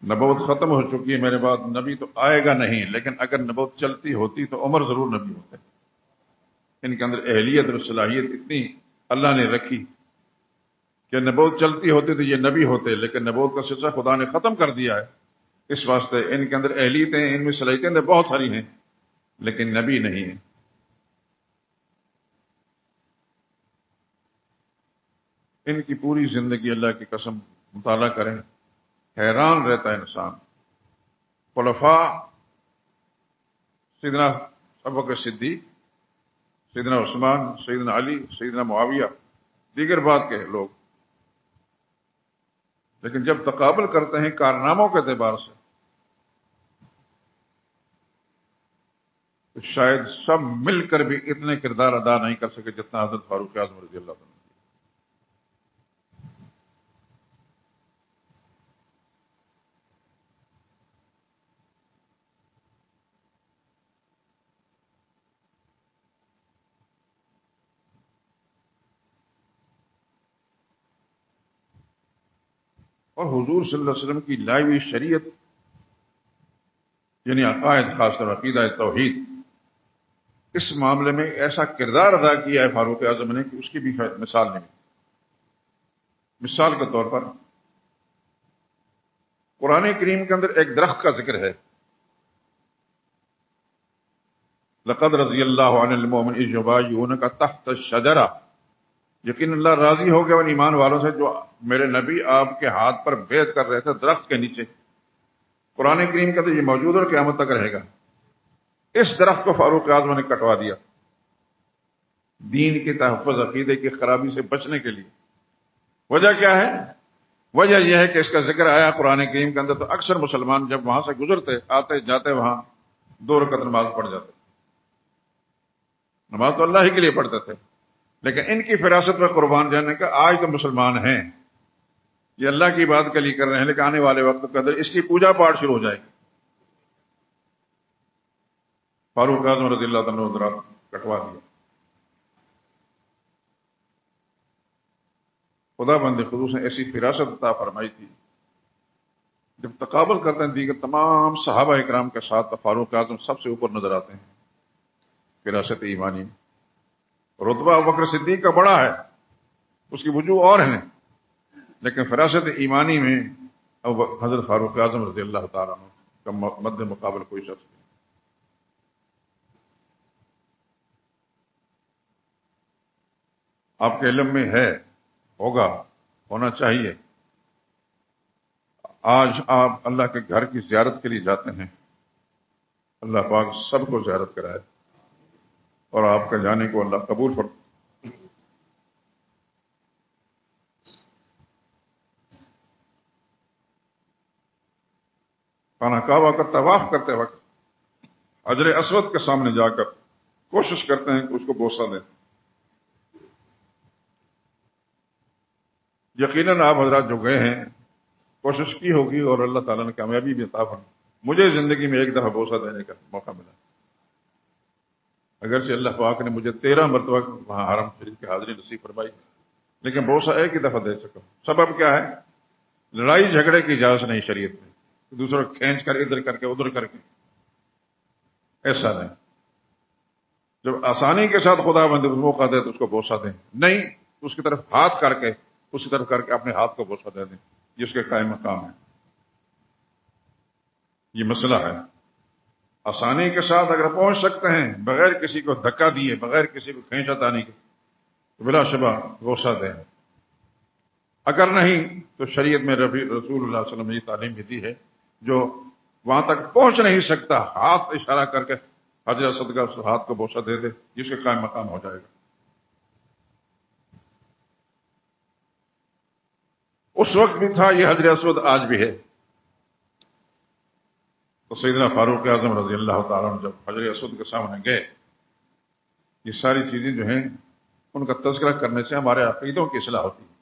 نبوت ختم ہو چکی ہے میرے بعد نبی تو آئے گا نہیں، لیکن اگر نبوت چلتی ہوتی تو عمر ضرور نبی ہوتے. ان کے اندر اہلیت اور صلاحیت اتنی اللہ نے رکھی کہ نبوت چلتی ہوتی تو یہ نبی ہوتے، لیکن نبوت کا سلسلہ خدا نے ختم کر دیا ہے. اس واسطے ان کے اندر اہلیتیں، ان میں صلاحیتیں بہت ساری ہیں، لیکن نبی نہیں ہیں. ان کی پوری زندگی اللہ کی قسم مطالعہ کریں، حیران رہتا ہے انسان. خلفاء سیدنا ابوبکر صدیق، سیدنا عثمان، سیدنا علی، سیدنا معاویہ، دیگر بات کے لوگ، لیکن جب تقابل کرتے ہیں کارناموں کے اعتبار سے تو شاید سب مل کر بھی اتنے کردار ادا نہیں کر سکے جتنا حضرت فاروق اعظم رضی اللہ عنہ. اور حضور صلی اللہ علیہ وسلم کی لائی ہوئی شریعت یعنی عقائد، خاص طور عقیدہ توحید، اس معاملے میں ایسا کردار ادا کیا ہے فاروق اعظم نے کہ اس کی بھی مثال نہیں. مثال کے طور پر قرآن کریم کے اندر ایک درخت کا ذکر ہے، لقد رضی اللہ عن المؤمن اذ یبایعونک تحت الشجرہ، یقین اللہ راضی ہو گیا ان ایمان والوں سے جو میرے نبی آپ کے ہاتھ پر بیعت کر رہے تھے درخت کے نیچے. قرآن کریم کا تو یہ موجود اور قیامت تک رہے گا. اس درخت کو فاروق اعظم نے کٹوا دیا دین کے تحفظ، عقیدے کی خرابی سے بچنے کے لیے. وجہ کیا ہے؟ وجہ یہ ہے کہ اس کا ذکر آیا قرآن کریم کے اندر تو اکثر مسلمان جب وہاں سے گزرتے آتے جاتے وہاں 2 رکعت نماز پڑھ جاتے. نماز تو اللہ ہی کے لیے پڑھتے تھے، لیکن ان کی فراست پر قربان جانے کا آج تو مسلمان ہیں، یہ اللہ کی بات کے لیے کر رہے ہیں، لیکن آنے والے وقت کے اندر اس کی پوجا پاٹ شروع ہو جائے گی. فاروق اعظم رضی اللہ عنہ نے کٹوا دیا. خدا بند خصوص نے ایسی فراست عطا فرمائی تھی، جب تقابل کرتے ہیں دیگر تمام صحابہ اکرام کے ساتھ تو فاروق اعظم سب سے اوپر نظر آتے ہیں فراست ایمانی. رتبہ ابوبکر صدیق کا بڑا ہے، اس کی وجوہ اور ہیں، لیکن فراست ایمانی میں اب حضرت فاروق اعظم رضی اللہ تعالیٰ عنہ کا مد مقابل کوئی شخص نہیں۔ آپ کے علم میں ہے، ہوگا، ہونا چاہیے۔ آج آپ اللہ کے گھر کی زیارت کے لیے جاتے ہیں، اللہ پاک سب کو زیارت کرائے اور آپ کا جانے کو اللہ قبول فرمائے۔ خانہ کعبہ کا طواف کرتے وقت حجر اسود کے سامنے جا کر کوشش کرتے ہیں کہ اس کو بوسہ دیں۔ یقیناً آپ حضرات جو گئے ہیں کوشش کی ہوگی اور اللہ تعالیٰ نے کامیابی بھی عطا فرمائی۔ مجھے زندگی میں ایک دفعہ بوسہ دینے کا موقع ملا، اگرچہ اللہ پاک نے مجھے 13 مرتبہ وہاں حرم شریف کی حاضری نصیب فرمائی، لیکن بوسہ ایک ہی دفعہ دے سکا ہوں۔ سبب کیا ہے؟ لڑائی جھگڑے کی اجازت نہیں شریعت میں، دوسروں کو کھینچ کر ادھر کر کے ادھر کر کے، ایسا نہیں۔ جب آسانی کے ساتھ خدا بندے کو موقع دے تو اس کو بوسہ دیں، نہیں اس کی طرف ہاتھ کر کے اسی طرف کر کے اپنے ہاتھ کو بوسہ دے دیں، یہ اس کے قائم مقام ہے۔ یہ مسئلہ ہے، آسانی کے ساتھ اگر پہنچ سکتے ہیں بغیر کسی کو دھکا دیے، بغیر کسی کو کھینچا تانی کے، تو بلا شبہ بوسہ دیں۔ اگر نہیں تو شریعت میں رسول اللہ صلی اللہ علیہ وسلم نے یہ تعلیم بھی دی ہے، جو وہاں تک پہنچ نہیں سکتا ہاتھ اشارہ کر کے حجر اسود کا ہاتھ کو بوسہ دے دے، جس کے قائم مقام ہو جائے گا۔ اس وقت بھی تھا، یہ حجر اسود آج بھی ہے۔ تو سیدنا فاروق اعظم رضی اللہ تعالیٰ عنہ جب حجر اسود کے سامنے گئے، یہ ساری چیزیں جو ہیں ان کا تذکرہ کرنے سے ہمارے عقیدوں کی اصلاح ہوتی ہے۔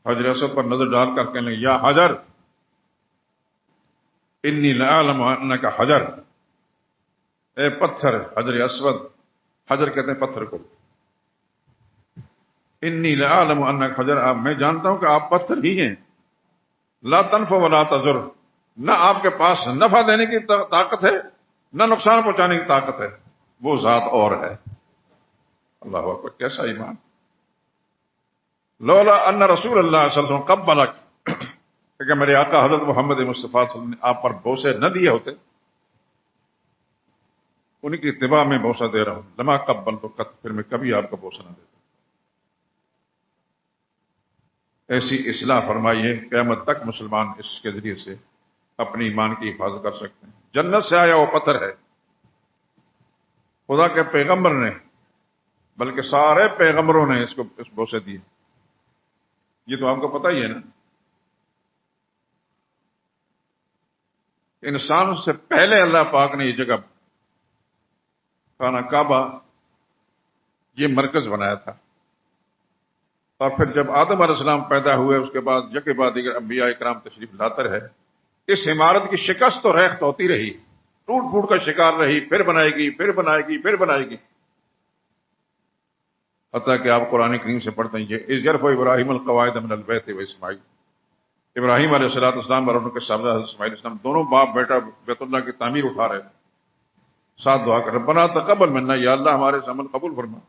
حجر اسود پر نظر ڈال کر کہنے لگے، یا حجر انی لأعلم انک حجر، اے پتھر، حجر اسود، حجر کہتے ہیں پتھر کو، انی لأعلم انک حجر، میں جانتا ہوں کہ آپ پتھر ہی ہیں، لا تنفع ولا تضر، نہ آپ کے پاس نفع دینے کی طاقت ہے نہ نقصان پہنچانے کی طاقت ہے، وہ ذات اور ہے۔ اللہ اکبر، کیسا ایمان! لولا ان رسول اللہ صلی اللہ علیہ وسلم قبلک، کہ میرے آقا حضرت محمد مصطفیٰ صلی اللہ علیہ وسلم نے آپ پر بوسے نہ دیے ہوتے، ان کی اتباع میں بوسہ دے رہا ہوں، لما قبل تو پھر میں کبھی آپ کو بوسہ نہ دیتا۔ ایسی اصلاح فرمائیے، قیامت تک مسلمان اس کے ذریعے سے اپنی ایمان کی حفاظت کر سکتے ہیں۔ جنت سے آیا وہ پتھر ہے، خدا کے پیغمبر نے، بلکہ سارے پیغمبروں نے اس بوسے دیے، یہ تو آپ کو پتہ ہی ہے نا۔ انسان سے پہلے اللہ پاک نے یہ جگہ خانہ کعبہ یہ مرکز بنایا تھا، اور پھر جب آدم علیہ السلام پیدا ہوئے اس کے بعد یکے بعد دیگر انبیاء اکرام تشریف لاتے رہے، اس عمارت کی شکست و ریخت ہوتی رہی، ٹوٹ پھوٹ کا شکار رہی، پھر بنائے گی، پھر بنائے گی، پھر بنائے گی، حتیٰ کہ آپ قرآن کریم سے پڑھتے ہیں، یہ اذ یرفع ابراہیم القواعد من البیت و اسماعیل، ابراہیم علیہ السلام اور ان کے صاحبزادہ حضرت اسماعیل علیہ السلام دونوں باپ بیٹا بیت اللہ کی تعمیر اٹھا رہے تھے، ساتھ دعا کر ربنا تقبل منا، یا اللہ ہمارے سے عمل قبول فرما۔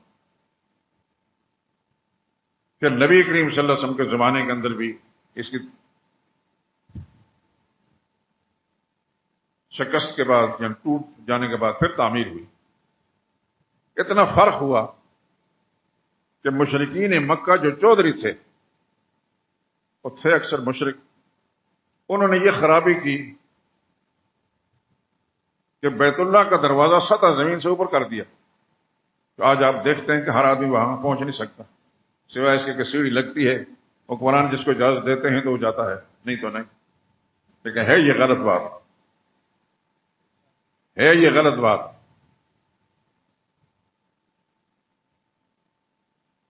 پھر نبی کریم صلی اللہ علیہ وسلم کے زمانے کے اندر بھی اس کی شکست کے بعد، یعنی ٹوٹ جانے کے بعد پھر تعمیر ہوئی۔ اتنا فرق ہوا کہ مشرکین مکہ جو چودھری تھے، وہ تھے اکثر مشرک، انہوں نے یہ خرابی کی کہ بیت اللہ کا دروازہ سطح زمین سے اوپر کر دیا، تو آج آپ دیکھتے ہیں کہ ہر آدمی وہاں پہنچ نہیں سکتا، سوائے اس کے کہ سیڑھی لگتی ہے، حکمران جس کو اجازت دیتے ہیں تو وہ جاتا ہے، نہیں تو نہیں۔ لیکن ہے یہ غلط بات، ہے یہ غلط بات۔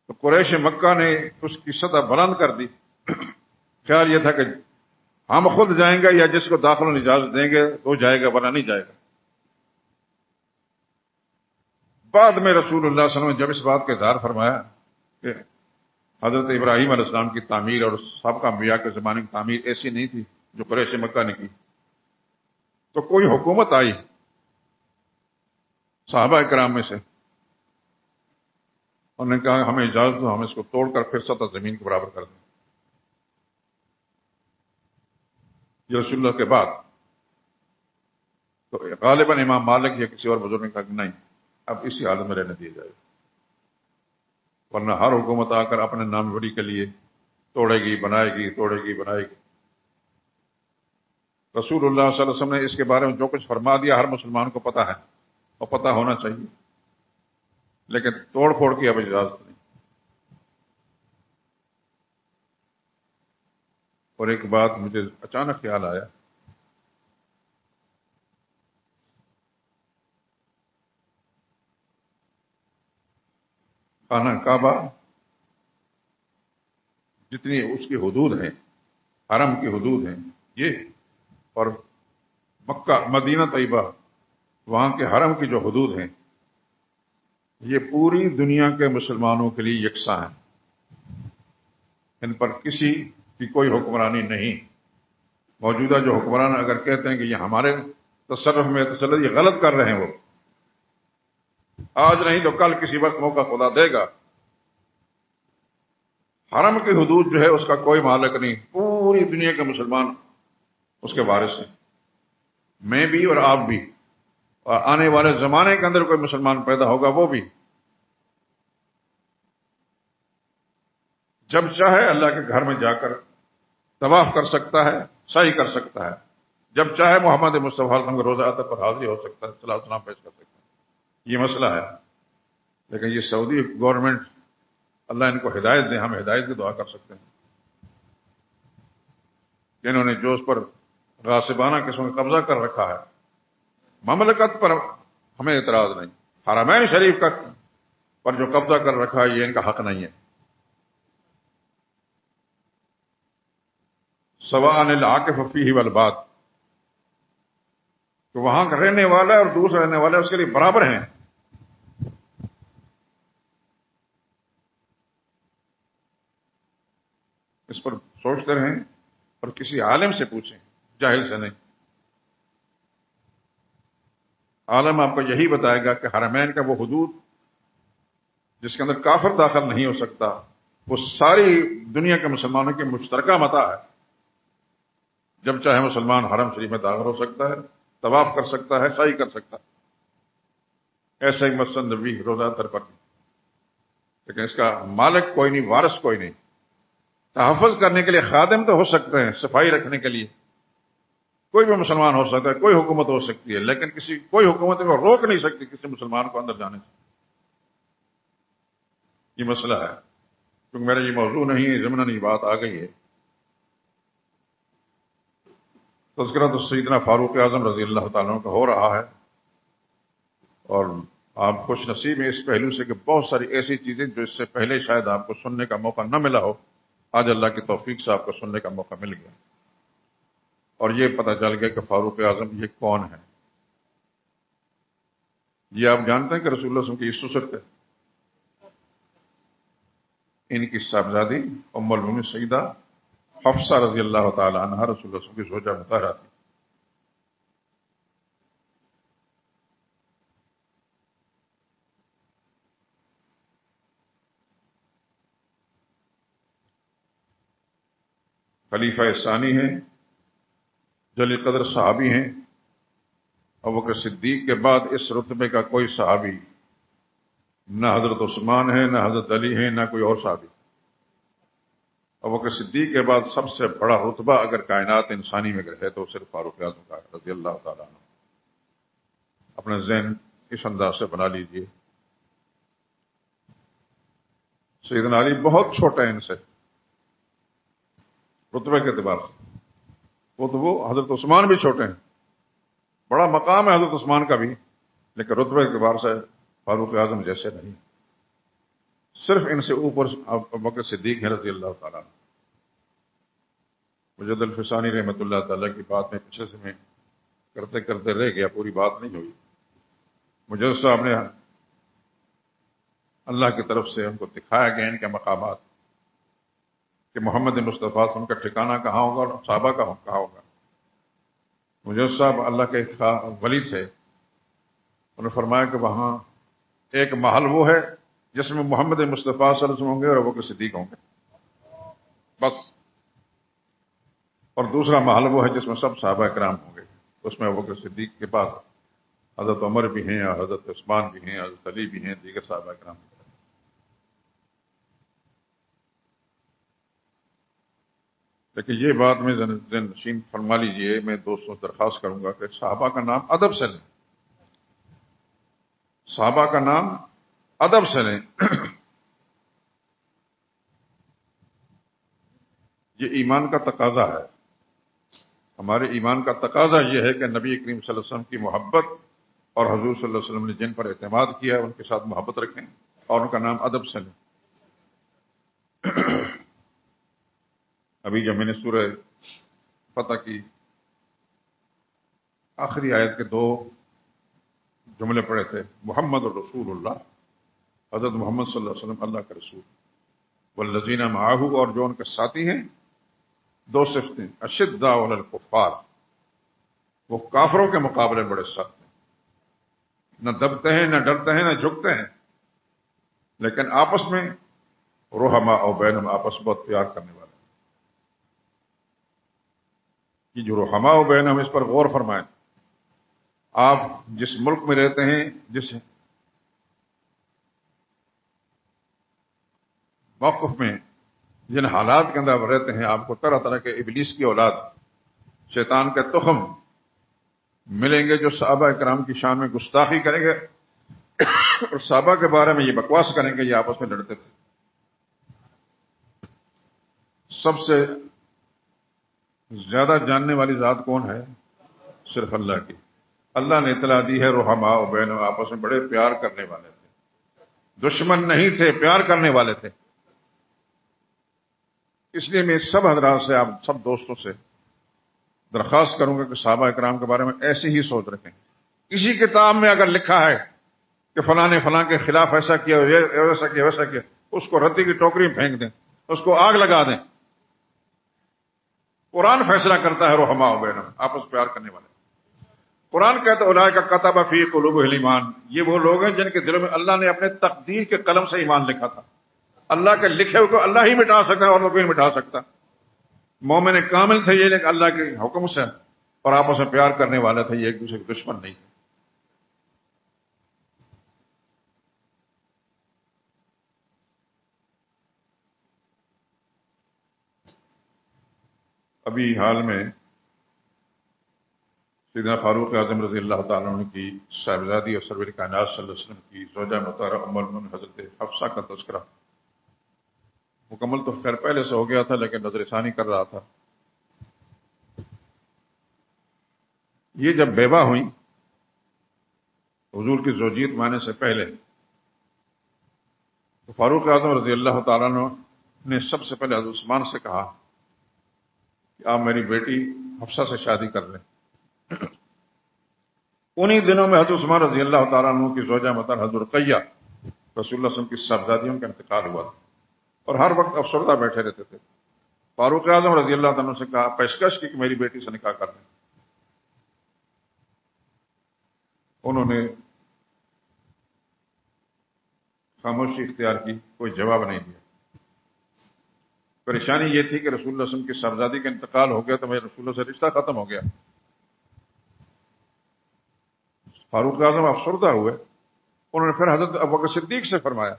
تو قریش مکہ نے اس کی سطح بلند کر دی، خیال یہ تھا کہ ہم خود جائیں گے یا جس کو داخل ہونے اجازت دیں گے وہ جائے گا ورنہ نہیں جائے گا۔ بعد میں رسول اللہ صلی اللہ علیہ وسلم نے جب اس بات کا اظہار فرمایا کہ حضرت ابراہیم علیہ السلام کی تعمیر اور سابقہ انبیاء کے زمانے کی تعمیر ایسی نہیں تھی جو قریش مکہ نے کی، تو کوئی حکومت آئی صحابہ کرام میں سے، انہوں نے کہا ہمیں اجازت دو، ہم اس کو توڑ کر پھر سطح زمین کے برابر کر دیں. یہ رسول اللہ کے بعد تو غالباً امام مالک یا کسی اور بزرگ نے کہا کہ نہیں، اب اسی حالت میں رہنے دیا جائے، ورنہ ہر حکومت آ کر اپنے نام بڑی کے لیے توڑے گی بنائے گی، توڑے گی بنائے گی. رسول اللہ صلی اللہ علیہ وسلم نے اس کے بارے میں جو کچھ فرما دیا ہر مسلمان کو پتا ہے اور پتا ہونا چاہیے، لیکن توڑ پھوڑ کی اب اجازت نہیں. اور ایک بات مجھے اچانک خیال آیا، خانہ کعبہ جتنی اس کی حدود ہیں، حرم کی حدود ہیں یہ، اور مکہ مدینہ طیبہ وہاں کے حرم کی جو حدود ہیں یہ پوری دنیا کے مسلمانوں کے لیے یکساں ہیں. ان پر کسی کی کوئی حکمرانی نہیں. موجودہ جو حکمران اگر کہتے ہیں کہ یہ ہمارے تصرف میں تو چلو یہ غلط کر رہے ہیں، وہ آج نہیں تو کل کسی وقت موقع خدا دے گا. حرم کی حدود جو ہے اس کا کوئی مالک نہیں، پوری دنیا کے مسلمان اس کے وارث ہیں، میں بھی اور آپ بھی، اور آنے والے زمانے کے اندر کوئی مسلمان پیدا ہوگا وہ بھی. جب چاہے اللہ کے گھر میں جا کر طواف کر سکتا ہے، سعی کر سکتا ہے، جب چاہے محمد مصطفیٰ علیہ وسلم کے روضہ اطہر پر حاضری ہو سکتا ہے، صلاۃ السلام پیش کر سکتا ہے. یہ مسئلہ ہے. لیکن یہ سعودی گورنمنٹ، اللہ ان کو ہدایت دے، ہم ہدایت کی دعا کر سکتے ہیں کہ انہوں نے جو اس پر غاصبانہ قسم کا قبضہ کر رکھا ہے، مملکت پر ہمیں اعتراض نہیں، حرمین شریف کا پر جو قبضہ کر رکھا ہے یہ ان کا حق نہیں ہے. سواء العاکف فیہ والباد، تو وہاں کا رہنے والا اور دوسرا رہنے والا اس کے لیے برابر ہیں. اس پر سوچتے رہیں اور کسی عالم سے پوچھیں، جاہل سے نہیں. عالم آپ کو یہی بتائے گا کہ حرمین کا وہ حدود جس کے اندر کافر داخل نہیں ہو سکتا، وہ ساری دنیا کے مسلمانوں کی مشترکہ متاع ہے. جب چاہے مسلمان حرم شریف میں داخل ہو سکتا ہے، طواف کر سکتا ہے، سعی کر سکتا ہے. ایسا ہی مسجد نبوی روضہ اطہر پر بھی. لیکن اس کا مالک کوئی نہیں، وارث کوئی نہیں. تحفظ کرنے کے لیے خادم تو ہو سکتے ہیں، صفائی رکھنے کے لیے کوئی بھی مسلمان ہو سکتا ہے، کوئی حکومت ہو سکتی ہے، لیکن کوئی حکومت کو روک نہیں سکتی کسی مسلمان کو اندر جانے سے. یہ مسئلہ ہے. کیونکہ میرا یہ موضوع نہیں ہے، ضمن یہ بات آ گئی ہے. تذکرہ تو سیدنا فاروق اعظم رضی اللہ تعالیٰ عنہ کا ہو رہا ہے، اور آپ خوش نصیب ہیں اس پہلو سے کہ بہت ساری ایسی چیزیں جو اس سے پہلے شاید آپ کو سننے کا موقع نہ ملا ہو، آج اللہ کی توفیق سے آپ کو سننے کا موقع مل گیا، اور یہ پتہ چل گیا کہ فاروق اعظم یہ کون ہے. یہ آپ جانتے ہیں کہ رسول اللہ صلی اللہ علیہ وسلم کی یہ سسر تھے، ان کی صاحبزادی ام المؤمنین سیدہ حفصہ رضی اللہ تعالی عنہا رسول اللہ صلی اللہ علیہ وسلم کی زوجہ مطہرہ تھی. خلیفہ ثانی ہیں، جلیل قدر صحابی ہیں. ابوبکر صدیق کے بعد اس رتبے کا کوئی صحابی نہ حضرت عثمان ہے، نہ حضرت علی ہے، نہ کوئی اور صحابی. ابوبکر صدیق کے بعد سب سے بڑا رتبہ اگر کائنات انسانی میں ہے تو صرف فاروق اعظم کا رضی اللہ تعالیٰ عنہ. اپنے ذہن اس انداز سے بنا لیجئے. سیدنا علی بہت چھوٹے ہیں ان سے رتبے کے اعتبار سے، وہ حضرت عثمان بھی چھوٹے ہیں، بڑا مقام ہے حضرت عثمان کا بھی، لیکن رتبے کے اعتبار سے فاروق اعظم جیسے نہیں. صرف ان سے اوپر ابوبکر صدیق ہیں رضی اللہ تعالیٰ عنہ. مجد الفسانی رحمۃ اللہ تعالیٰ کی بات میں پیچھے سے میں کرتے کرتے رہ گیا، پوری بات نہیں ہوئی. مجد صاحب نے اللہ کی طرف سے ہم کو دکھایا گیا ان کے مقامات کہ محمد مصطفیٰ ان کا ٹھکانہ کہاں ہوگا اور صحابہ کا کہاں ہوگا. مجد صاحب اللہ کے ولی تھے، انہوں نے فرمایا کہ وہاں ایک محل وہ ہے جس میں محمد مصطفیٰ صلی اللہ علیہ وسلم ہوں گے اور ابوبکر صدیق ہوں گے، بس. اور دوسرا محل وہ ہے جس میں سب صحابہ کرام ہوں گے، اس میں ابوبکر صدیق کے بعد حضرت عمر بھی ہیں، اور حضرت عثمان بھی ہیں، حضرت علی بھی ہیں، دیگر صحابہ کرام. لیکن یہ بات میں ذہن نشین فرما لیجئے، میں دوستوں سے درخواست کروں گا کہ صحابہ کا نام ادب سے لیں، صحابہ کا نام ادب سے لیں. یہ ایمان کا تقاضا ہے، ہمارے ایمان کا تقاضا یہ ہے کہ نبی کریم صلی اللہ علیہ وسلم کی محبت اور حضور صلی اللہ علیہ وسلم نے جن پر اعتماد کیا ہے ان کے ساتھ محبت رکھیں اور ان کا نام ادب سے لیں. ابھی جب میں نے سورہ فتح کی آخری آیت کے 2 جملے پڑھے تھے، محمد الرسول اللہ، حضرت محمد صلی اللہ علیہ وسلم اللہ کا رسول، والذین معہ، اور جو ان کے ساتھی ہیں، 2 صفتیں، اشداء علی الکفار، وہ کافروں کے مقابلے بڑے سخت ہیں، نہ دبتے ہیں، نہ ڈرتے ہیں، نہ جھکتے ہیں، لیکن آپس میں رحماء بینہم، آپس میں بہت پیار کرنے والے. یہ جو رحماء بینہم، اس پر غور فرمائیں. آپ جس ملک میں رہتے ہیں، جس موقف میں، جن حالات کے اندر رہتے ہیں، آپ کو طرح طرح کے ابلیس کی اولاد، شیطان کے تخم ملیں گے جو صحابہ کرام کی شان میں گستاخی کریں گے اور صحابہ کے بارے میں یہ بکواس کریں گے، یہ آپس میں لڑتے تھے. سب سے زیادہ جاننے والی ذات کون ہے؟ صرف اللہ کی. اللہ نے اطلاع دی ہے رحماء بینہم، آپس میں بڑے پیار کرنے والے تھے، دشمن نہیں تھے، پیار کرنے والے تھے. اس لیے میں سب حضرات سے، آپ سب دوستوں سے درخواست کروں گا کہ صحابہ کرام کے بارے میں ایسی ہی سوچ رکھیں. کسی کتاب میں اگر لکھا ہے کہ فلاں نے فلاں کے خلاف ایسا کیا، ویسا کیا، ویسا کیا، اس کو ردی کی ٹوکری میں پھینک دیں، اس کو آگ لگا دیں. قرآن فیصلہ کرتا ہے رحماء بینہم، آپس پیار کرنے والے. قرآن کہتا ہے اولئک کتب فی قلوبہم الایمان، یہ وہ لوگ ہیں جن کے دلوں میں اللہ نے اپنے تقدیر کے قلم سے ایمان لکھا تھا. اللہ کے لکھے ہوئے کو اللہ ہی مٹا سکتا ہے اور کوئی نہیں مٹا سکتا. مومن کامل تھے یہ، لیکن اللہ کے حکم سے اور آپس میں پیار کرنے والے تھے، یہ ایک دوسرے کے دشمن نہیں تھے. ابھی حال میں سیدنا فاروق اعظم رضی اللہ تعالیٰ عنہ کی صاحبزادی اور سرور کائنات صلی اللہ علیہ وسلم کی زوجہ مطہرہ ام المؤمنین حضرت حفصہ کا تذکرہ مکمل تو خیر پہلے سے ہو گیا تھا، لیکن نظر ثانی کر رہا تھا. یہ جب بیوہ ہوئیں حضور کی زوجیت مانے سے پہلے، تو فاروق اعظم رضی اللہ تعالیٰ عنہ نے سب سے پہلے حضرت عثمان سے کہا کہ آپ میری بیٹی حفصہ سے شادی کر لیں. انہی دنوں میں حضرت عثمان رضی اللہ تعالیٰ عنہ کی زوجہ مطہرہ حضرت رقیہ رسول اللہ صلی اللہ علیہ وسلم کی صاحبزادیوں کا انتقال ہوا تھا، اور ہر وقت افسردہ بیٹھے رہتے تھے. فاروق اعظم رضی اللہ تعالیٰ عنہ سے کہا، پیشکش کی کہ میری بیٹی سے نکاح کر لیں. انہوں نے خاموشی اختیار کی، کوئی جواب نہیں دیا. پریشانی یہ تھی کہ رسول اللہ صلی اللہ علیہ وسلم کی صاحبزادی کا انتقال ہو گیا تو میرے رسول اللہ سے رشتہ ختم ہو گیا. فاروق اعظم افسردہ ہوئے. انہوں نے پھر حضرت ابوبکر صدیق سے فرمایا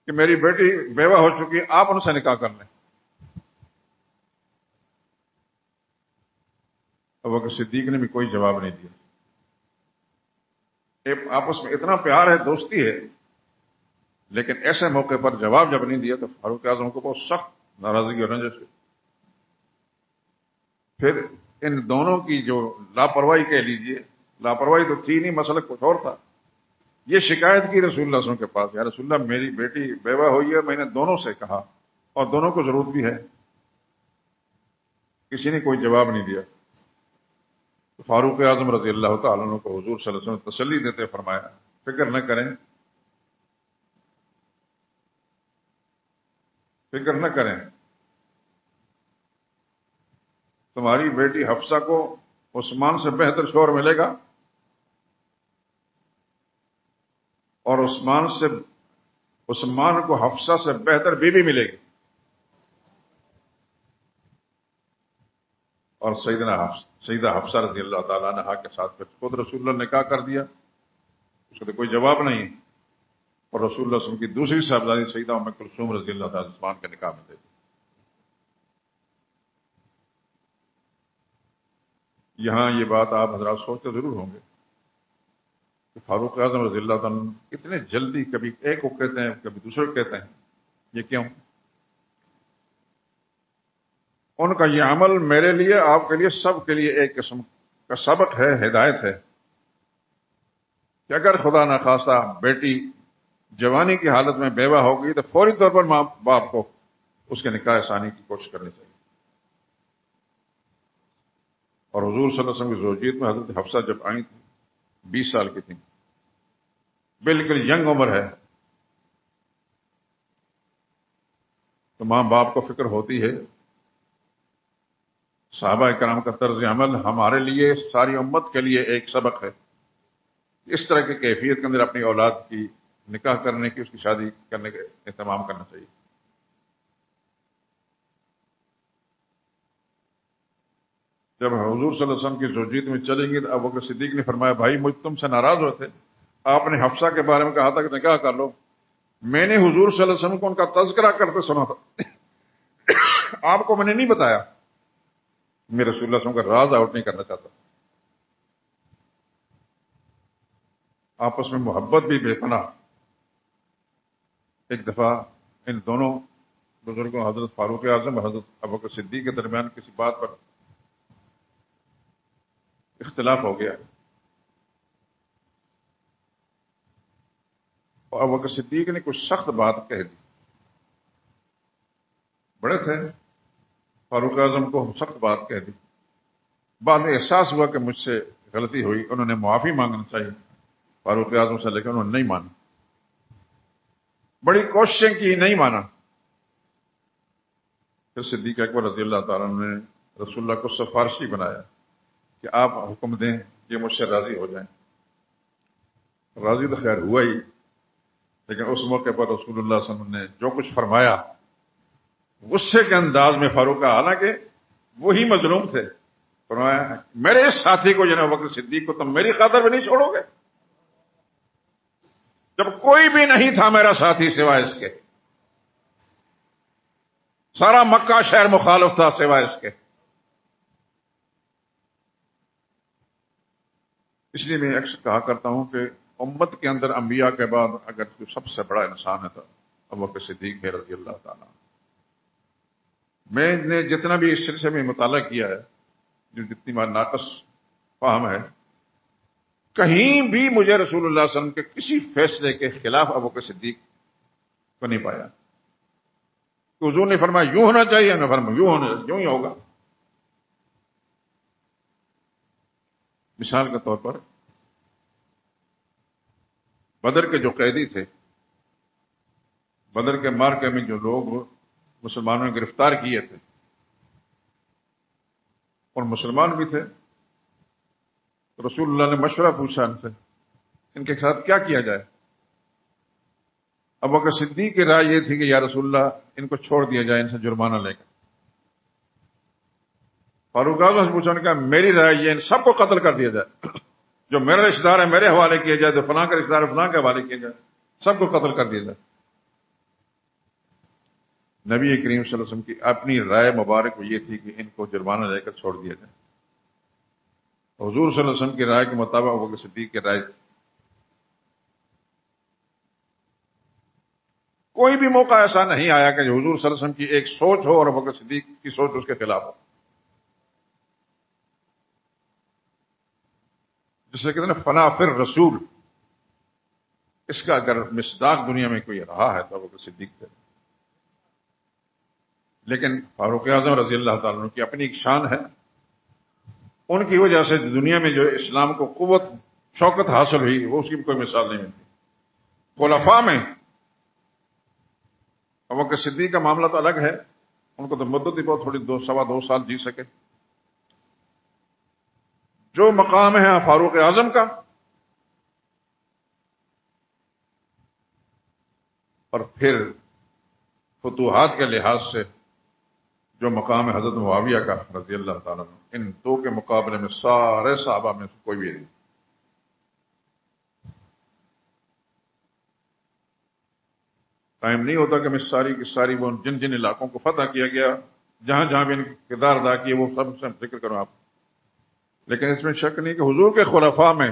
کہ میری بیٹی بیوہ ہو چکی ہے، آپ ان سے نکاح کر لیں. ابوبکر صدیق نے بھی کوئی جواب نہیں دیا. آپس میں اتنا پیار ہے، دوستی ہے، لیکن ایسے موقع پر جواب جب نہیں دیا تو فاروق اعظم کو بہت سخت ناراضگی اور رنجش ہوئی. پھر ان دونوں کی جو لاپرواہی کہہ لیجئے، لاپرواہی تو تھی نہیں، مسئلہ کچھ اور تھا. یہ شکایت کی رسول اللہ صلی اللہ علیہ وسلم کے پاس، یا رسول اللہ میری بیٹی بیوہ ہوئی ہے، میں نے دونوں سے کہا اور دونوں کو ضرورت بھی ہے. کسی نے کوئی جواب نہیں دیا. تو فاروق اعظم رضی اللہ تعالیٰ عنہ کو حضور صلی اللہ علیہ وسلم نے تسلی دیتے فرمایا، فکر نہ کریں، فکر نہ کریں، تمہاری بیٹی حفصہ کو عثمان سے بہتر شوہر ملے گا، اور عثمان سے عثمان کو حفصہ سے بہتر بیوی ملے گی. اور سیدہ حفصہ رضی اللہ تعالیٰ عنہا کے ساتھ پھر خود رسول اللہ نے نکاح کر دیا. اس کا تو کوئی جواب نہیں. اور رسول اللہ صلی اللہ علیہ وسلم کی دوسری صاحبزادی سیدہ ام کلثوم رضی اللہ تعالیٰ عثمان کے نکاح میں دے دی. یہاں یہ بات آپ حضرات سوچتے ضرور ہوں گے کہ فاروق اعظم رضی اللہ تعالیٰ اتنے جلدی کبھی ایک کو کہتے ہیں کبھی دوسرے کو کہتے ہیں، یہ کیوں؟ ان کا یہ عمل میرے لیے، آپ کے لیے، سب کے لیے ایک قسم کا سبق ہے، ہدایت ہے کہ اگر خدا نخواستہ بیٹی جوانی کی حالت میں بیوہ ہوگی تو فوری طور پر ماں باپ کو اس کے نکاح ثانی کی کوشش کرنی چاہیے. اور حضور صلی اللہ علیہ وسلم کی زوجیت میں حضرت حفصہ جب آئی تھی 20 سال کی تھیں، بالکل ینگ عمر ہے، تو ماں باپ کو فکر ہوتی ہے. صحابہ کرام کا طرز عمل ہمارے لیے، ساری امت کے لیے ایک سبق ہے. اس طرح کی کیفیت کے اندر اپنی اولاد کی نکاح کرنے کی، اس کی شادی کرنے کا اہتمام کرنا چاہیے. جب حضور صلی اللہ علیہ وسلم کی زوجیت میں چلیں گے تو ابو بکر صدیق نے فرمایا بھائی مجھ تم سے ناراض ہوئے تھے، آپ نے حفصہ کے بارے میں کہا تھا کہ نکاح کر لو. میں نے حضور صلی اللہ علیہ وسلم کو ان کا تذکرہ کرتے سنا تھا، آپ کو میں نے نہیں بتایا. میں رسول اللہ صلی اللہ علیہ وسلم کا راز آؤٹ نہیں کرنا چاہتا. آپس میں محبت بھی بے پناہ. ایک دفعہ ان دونوں بزرگوں حضرت فاروق اعظم اور حضرت ابوبکر صدیق کے درمیان کسی بات پر اختلاف ہو گیا، اور ابوبکر صدیق نے کچھ سخت بات کہہ دی. بڑے تھے، فاروق اعظم کو سخت بات کہہ دی. بعد میں احساس ہوا کہ مجھ سے غلطی ہوئی، انہوں نے معافی مانگنا چاہیے فاروق اعظم سے، لیکن انہوں نے نہیں مانا. بڑی کوششیں کی، نہیں مانا. پھر صدیق اکبر رضی اللہ تعالیٰ نے رسول اللہ کو سفارشی بنایا کہ آپ حکم دیں یہ مجھ سے راضی ہو جائیں. راضی تو خیر ہوا ہی، لیکن اس موقع پر رسول اللہ صلی اللہ علیہ وسلم نے جو کچھ فرمایا غصے کے انداز میں فاروق کا، حالانکہ وہی مظلوم تھے، فرمایا میرے اس ساتھی کو جناب بکر صدیق کو تم میری خاطر بھی نہیں چھوڑو گے، جب کوئی بھی نہیں تھا میرا ساتھی سوائے اس کے، سارا مکہ شہر مخالف تھا سوائے اس کے. اس لیے میں اکثر کہا کرتا ہوں کہ امت کے اندر انبیاء کے بعد اگر کوئی سب سے بڑا انسان ہے تو ابوبکر صدیق ہے رضی اللہ تعالیٰ. میں نے جتنا بھی اس سلسلے میں مطالعہ کیا ہے، جو جتنی بار ناقص فہم ہے، کہیں بھی مجھے رسول اللہ صلی اللہ علیہ وسلم کے کسی فیصلے کے خلاف ابوبکر صدیق کو نہیں پایا. کہ حضور نے فرمایا یوں ہونا چاہیے، میں فرمایا یوں ہی ہوگا. مثال کے طور پر بدر کے جو قیدی تھے، بدر کے مارکے میں جو لوگ مسلمانوں نے گرفتار کیے تھے اور مسلمان بھی تھے، رسول اللہ نے مشورہ پوچھا ان سے ان کے ساتھ کیا کیا جائے. ابوبکر صدیق کی رائے یہ تھی کہ یا رسول اللہ ان کو چھوڑ دیا جائے، ان سے جرمانہ لے کر. فاروق اعظم سے پوچھا، نے کہا میری رائے یہ ان سب کو قتل کر دیا جائے، جو میرا رشتہ دار ہے میرے حوالے کیا جائے، جو فلاں کا رشتہ دار ہے فلاں کے حوالے کیا جائے، سب کو قتل کر دیا جائے. نبی کریم صلی اللہ علیہ وسلم کی اپنی رائے مبارک یہ تھی کہ ان کو جرمانہ لے کر چھوڑ دیا جائے. حضور صلی اللہ علیہ وسلم کی رائے کے مطابق ابوبکر صدیق کی رائے تھی. کوئی بھی موقع ایسا نہیں آیا کہ حضور صلی اللہ علیہ وسلم کی ایک سوچ ہو اور ابوبکر صدیق کی سوچ اس کے خلاف ہو. جسے کہتے ہیں فنا فر رسول، اس کا اگر مصداق دنیا میں کوئی رہا ہے تو ابوبکر صدیق تھے. لیکن فاروق اعظم رضی اللہ تعالیٰ عنہ کی اپنی ایک شان ہے، ان کی وجہ سے دنیا میں جو اسلام کو قوت شوکت حاصل ہوئی وہ اس کی کوئی مثال نہیں ملتی. خلفاء میں ابوبکر صدیق کا معاملہ تو الگ ہے، ان کو تو مدت ہی بہت تھوڑی، 2 سال جی سکے. جو مقام ہے فاروق اعظم کا، اور پھر فتوحات کے لحاظ سے جو مقام ہے حضرت معاویہ کا رضی اللہ تعالیٰ عنہ، ان دو کے مقابلے میں سارے صحابہ میں سے کوئی بھی نہیں۔ ٹائم نہیں ہوتا کہ میں ساری کی ساری وہ جن جن علاقوں کو فتح کیا گیا، جہاں جہاں بھی ان کردار ادا کیے، وہ سب سے ذکر کروں آپ، لیکن اس میں شک نہیں کہ حضور کے خلفاء میں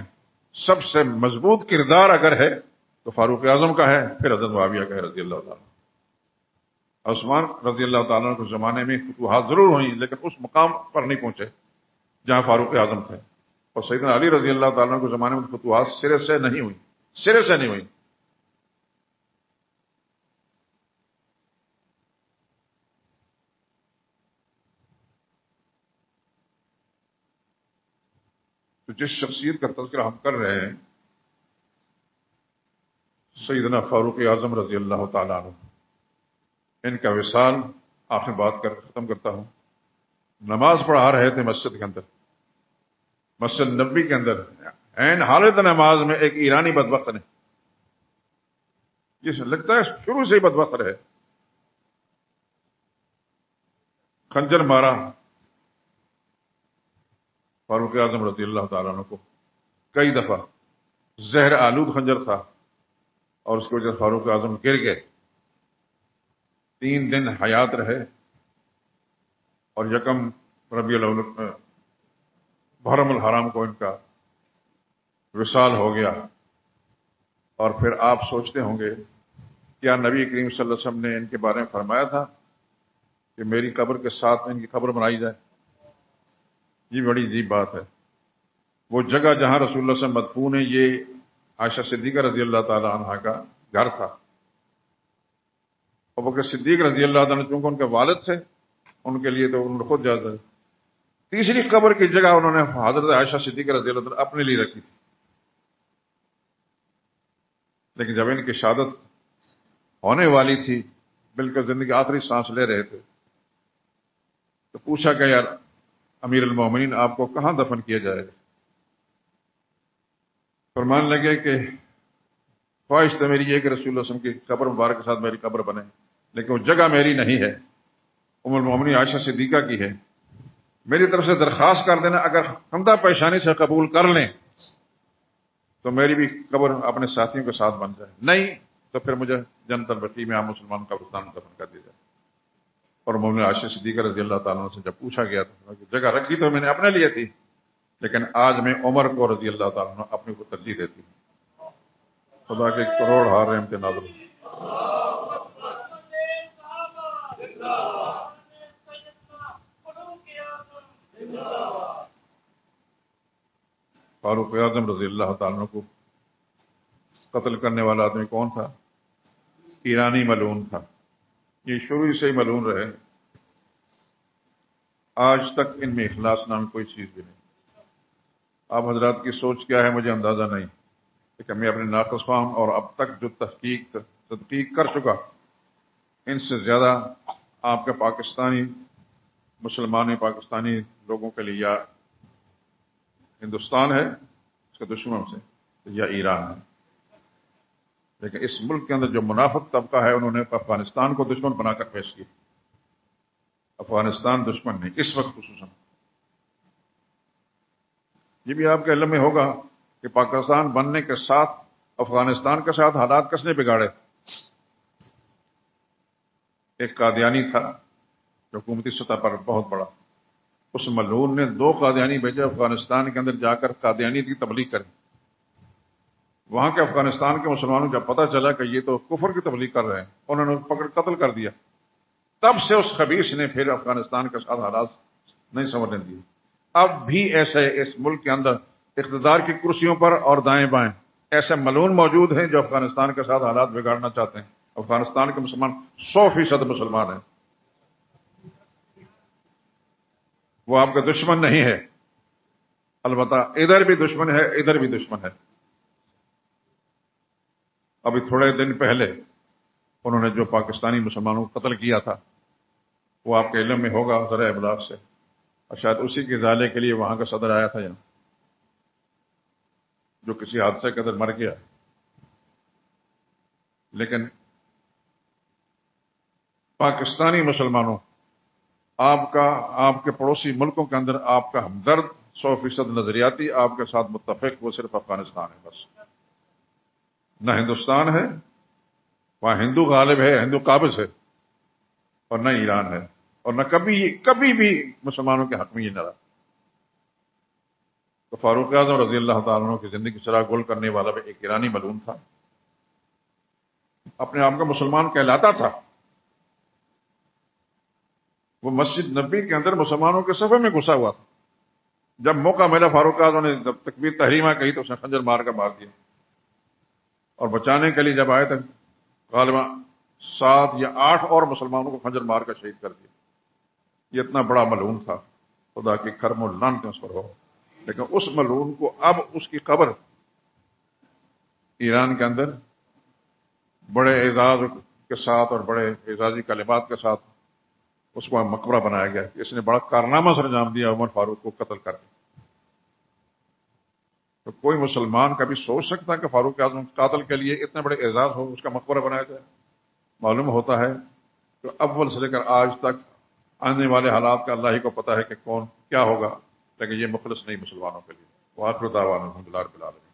سب سے مضبوط کردار اگر ہے تو فاروق اعظم کا ہے، پھر حضرت معاویہ کا ہے رضی اللہ تعالیٰ۔ عثمان رضی اللہ تعالیٰ کے زمانے میں فتوحات ضرور ہوئیں لیکن اس مقام پر نہیں پہنچے جہاں فاروق اعظم تھے، اور سیدنا علی رضی اللہ تعالیٰ کے زمانے میں فتوحات سرے سے نہیں ہوئی، سرے سے نہیں ہوئی۔ تو جس شخصیت کا تذکرہ ہم کر رہے ہیں سیدنا فاروق اعظم رضی اللہ تعالیٰ عنہ، ان کا وصال آپ نے بات کر ختم کرتا ہوں۔ نماز پڑھا رہے تھے مسجد کے اندر، مسجد نبی کے اندر، عین حالت نماز میں ایک ایرانی بدبخت نے، جسے لگتا ہے شروع سے ہی بدبخت رہے، خنجر مارا فاروق اعظم رضی اللہ تعالیٰ عنہ کو کئی دفعہ، زہر آلود خنجر تھا، اور اس کی وجہ سے فاروق اعظم گر گئے، 3 دن حیات رہے، اور یکم ربیع الاول محرم الحرام کو ان کا وصال ہو گیا۔ اور پھر آپ سوچتے ہوں گے کیا نبی کریم صلی اللہ علیہ وسلم نے ان کے بارے میں فرمایا تھا کہ میری قبر کے ساتھ ان کی قبر بنائی جائے؟ یہ بڑی عجیب بات ہے۔ وہ جگہ جہاں رسول اللہ صلی اللہ علیہ وسلم مدفون ہے یہ عائشہ صدیقہ رضی اللہ تعالی عنہا کا گھر تھا، ابو بکر صدیق رضی اللہ تعالیٰ عنہ چونکہ ان کے والد تھے، ان کے لیے تو انہوں نے خود جاتا ہے۔ تیسری قبر کی جگہ انہوں نے حضرت عائشہ صدیقہ رضی اللہ تعالیٰ اپنے لیے رکھی تھی، لیکن جب ان کی شہادت ہونے والی تھی، بالکل زندگی آخری سانس لے رہے تھے، تو پوچھا کہ یار امیر المومنین آپ کو کہاں دفن کیا جائے گا؟ فرمان لگے کہ خواہش تو میری یہ کہ رسول اللہ صلی اللہ علیہ وسلم کی قبر مبارک کے ساتھ میری قبر بنے، لیکن وہ جگہ میری نہیں ہے، ام المومنین عائشہ صدیقہ کی ہے، میری طرف سے درخواست کر دینا، اگر خندہ پیشانی سے قبول کر لیں تو میری بھی قبر اپنے ساتھیوں کے ساتھ بن جائے، نہیں تو پھر مجھے جنت البقیع میں عام مسلمان قبرستان میں دفن کر دیا جائے۔ اور مومن عائشہ صدیقہ رضی اللہ تعالیٰ عنہ سے جب پوچھا گیا تو جگہ رکھی تو میں نے اپنے لیے تھی، لیکن آج میں عمر کو رضی اللہ تعالیٰ عنہ اپنے کو ترجیح دیتی ہوں۔ خدا کے کروڑ ہار رحمت نازل ہوں۔ فاروق اعظم رضی اللہ تعالیٰ عنہ کو قتل کرنے والا آدمی کون تھا؟ ایرانی ملعون تھا، یہ شروع سے ہی ملعون رہے، آج تک ان میں اخلاص نام کوئی چیز بھی نہیں۔ آپ حضرات کی سوچ کیا ہے مجھے اندازہ نہیں، لیکن میں اپنے ناقص فہم اور اب تک جو تحقیق کر چکا، ان سے زیادہ آپ کے پاکستانی مسلمان پاکستانی لوگوں کے لیے یا ہندوستان ہے اس کے دشمنوں سے یا ایران ہے، لیکن اس ملک کے اندر جو منافق طبقہ ہے انہوں نے افغانستان کو دشمن بنا کر پیش کیا۔ افغانستان دشمن نہیں اس وقت خصوصاً۔ یہ بھی آپ کے علم میں ہوگا کہ پاکستان بننے کے ساتھ افغانستان کے ساتھ حالات کس نے بگاڑے؟ ایک قادیانی تھا حکومتی سطح پر بہت بڑا، اس ملعون نے 2 قادیانی بھیجے افغانستان کے اندر جا کر قادیانیت کی تبلیغ کریں۔ وہاں کے افغانستان کے مسلمانوں جب پتہ چلا کہ یہ تو کفر کی تبلیغ کر رہے ہیں، انہوں نے پکڑ قتل کر دیا۔ تب سے اس خبیث نے پھر افغانستان کے ساتھ حالات نہیں سنورنے دیے۔ اب بھی ایسے اس ملک کے اندر اقتدار کی کرسیوں پر اور دائیں بائیں ایسے ملعون موجود ہیں جو افغانستان کے ساتھ حالات بگاڑنا چاہتے ہیں۔ افغانستان کے مسلمان 100% مسلمان ہیں، وہ آپ کا دشمن نہیں ہے، البتہ ادھر بھی دشمن ہے، ادھر بھی دشمن ہے۔ ابھی تھوڑے دن پہلے انہوں نے جو پاکستانی مسلمانوں کو قتل کیا تھا وہ آپ کے علم میں ہوگا ذرائع ابلاغ سے، اور شاید اسی کے ازالے کے لیے وہاں کا صدر آیا تھا یہاں، جو کسی حادثے کے اندر مر گیا۔ لیکن پاکستانی مسلمانوں، آپ کے پڑوسی ملکوں کے اندر آپ کا ہمدرد 100% نظریاتی آپ کے ساتھ متفق، وہ صرف افغانستان ہے بس. نہ ہندوستان ہے، وہاں ہندو غالب ہے، ہندو قابض ہے، اور نہ ایران ہے، اور نہ کبھی بھی مسلمانوں کے حق میں یہ نہ رہا. تو فاروق اعظم رضی اللہ تعالیٰ عنہ کی زندگی چراغ گل کرنے والا بھی ایک ایرانی ملعون تھا، اپنے آپ کا مسلمان کہلاتا تھا. وہ مسجد نبی کے اندر مسلمانوں کے صفے میں گھسا ہوا تھا. جب موقع ملا فاروق اعظم نے جب تکبیر تحریمہ کہی تو اس نے خنجر مار دیا، اور بچانے کے لیے جب آئے تک غالباً 7 یا 8 اور مسلمانوں کو خنجر مار کر شہید کر دیا. یہ اتنا بڑا ملعون تھا، خدا کی کرم و لعنتیں اس پر ہو. لیکن اس ملعون کو اب اس کی قبر ایران کے اندر بڑے اعزاز کے ساتھ اور بڑے اعزازی کلمات کے ساتھ اس کو مقبرہ بنایا گیا کہ اس نے بڑا کارنامہ سر انجام دیا عمر فاروق کو قتل کر کے. تو کوئی مسلمان کبھی سوچ سکتا کہ فاروق اعظم قاتل کے لیے اتنے بڑے اعزاز ہو، اس کا مقبرہ بنایا جائے؟ معلوم ہوتا ہے کہ اول سے لے کر آج تک آنے والے حالات کا اللہ ہی کو پتا ہے کہ کون کیا ہوگا، لیکن یہ مخلص نہیں مسلمانوں کے لیے. وآخر دعوانا الحمدللہ رب العالمین.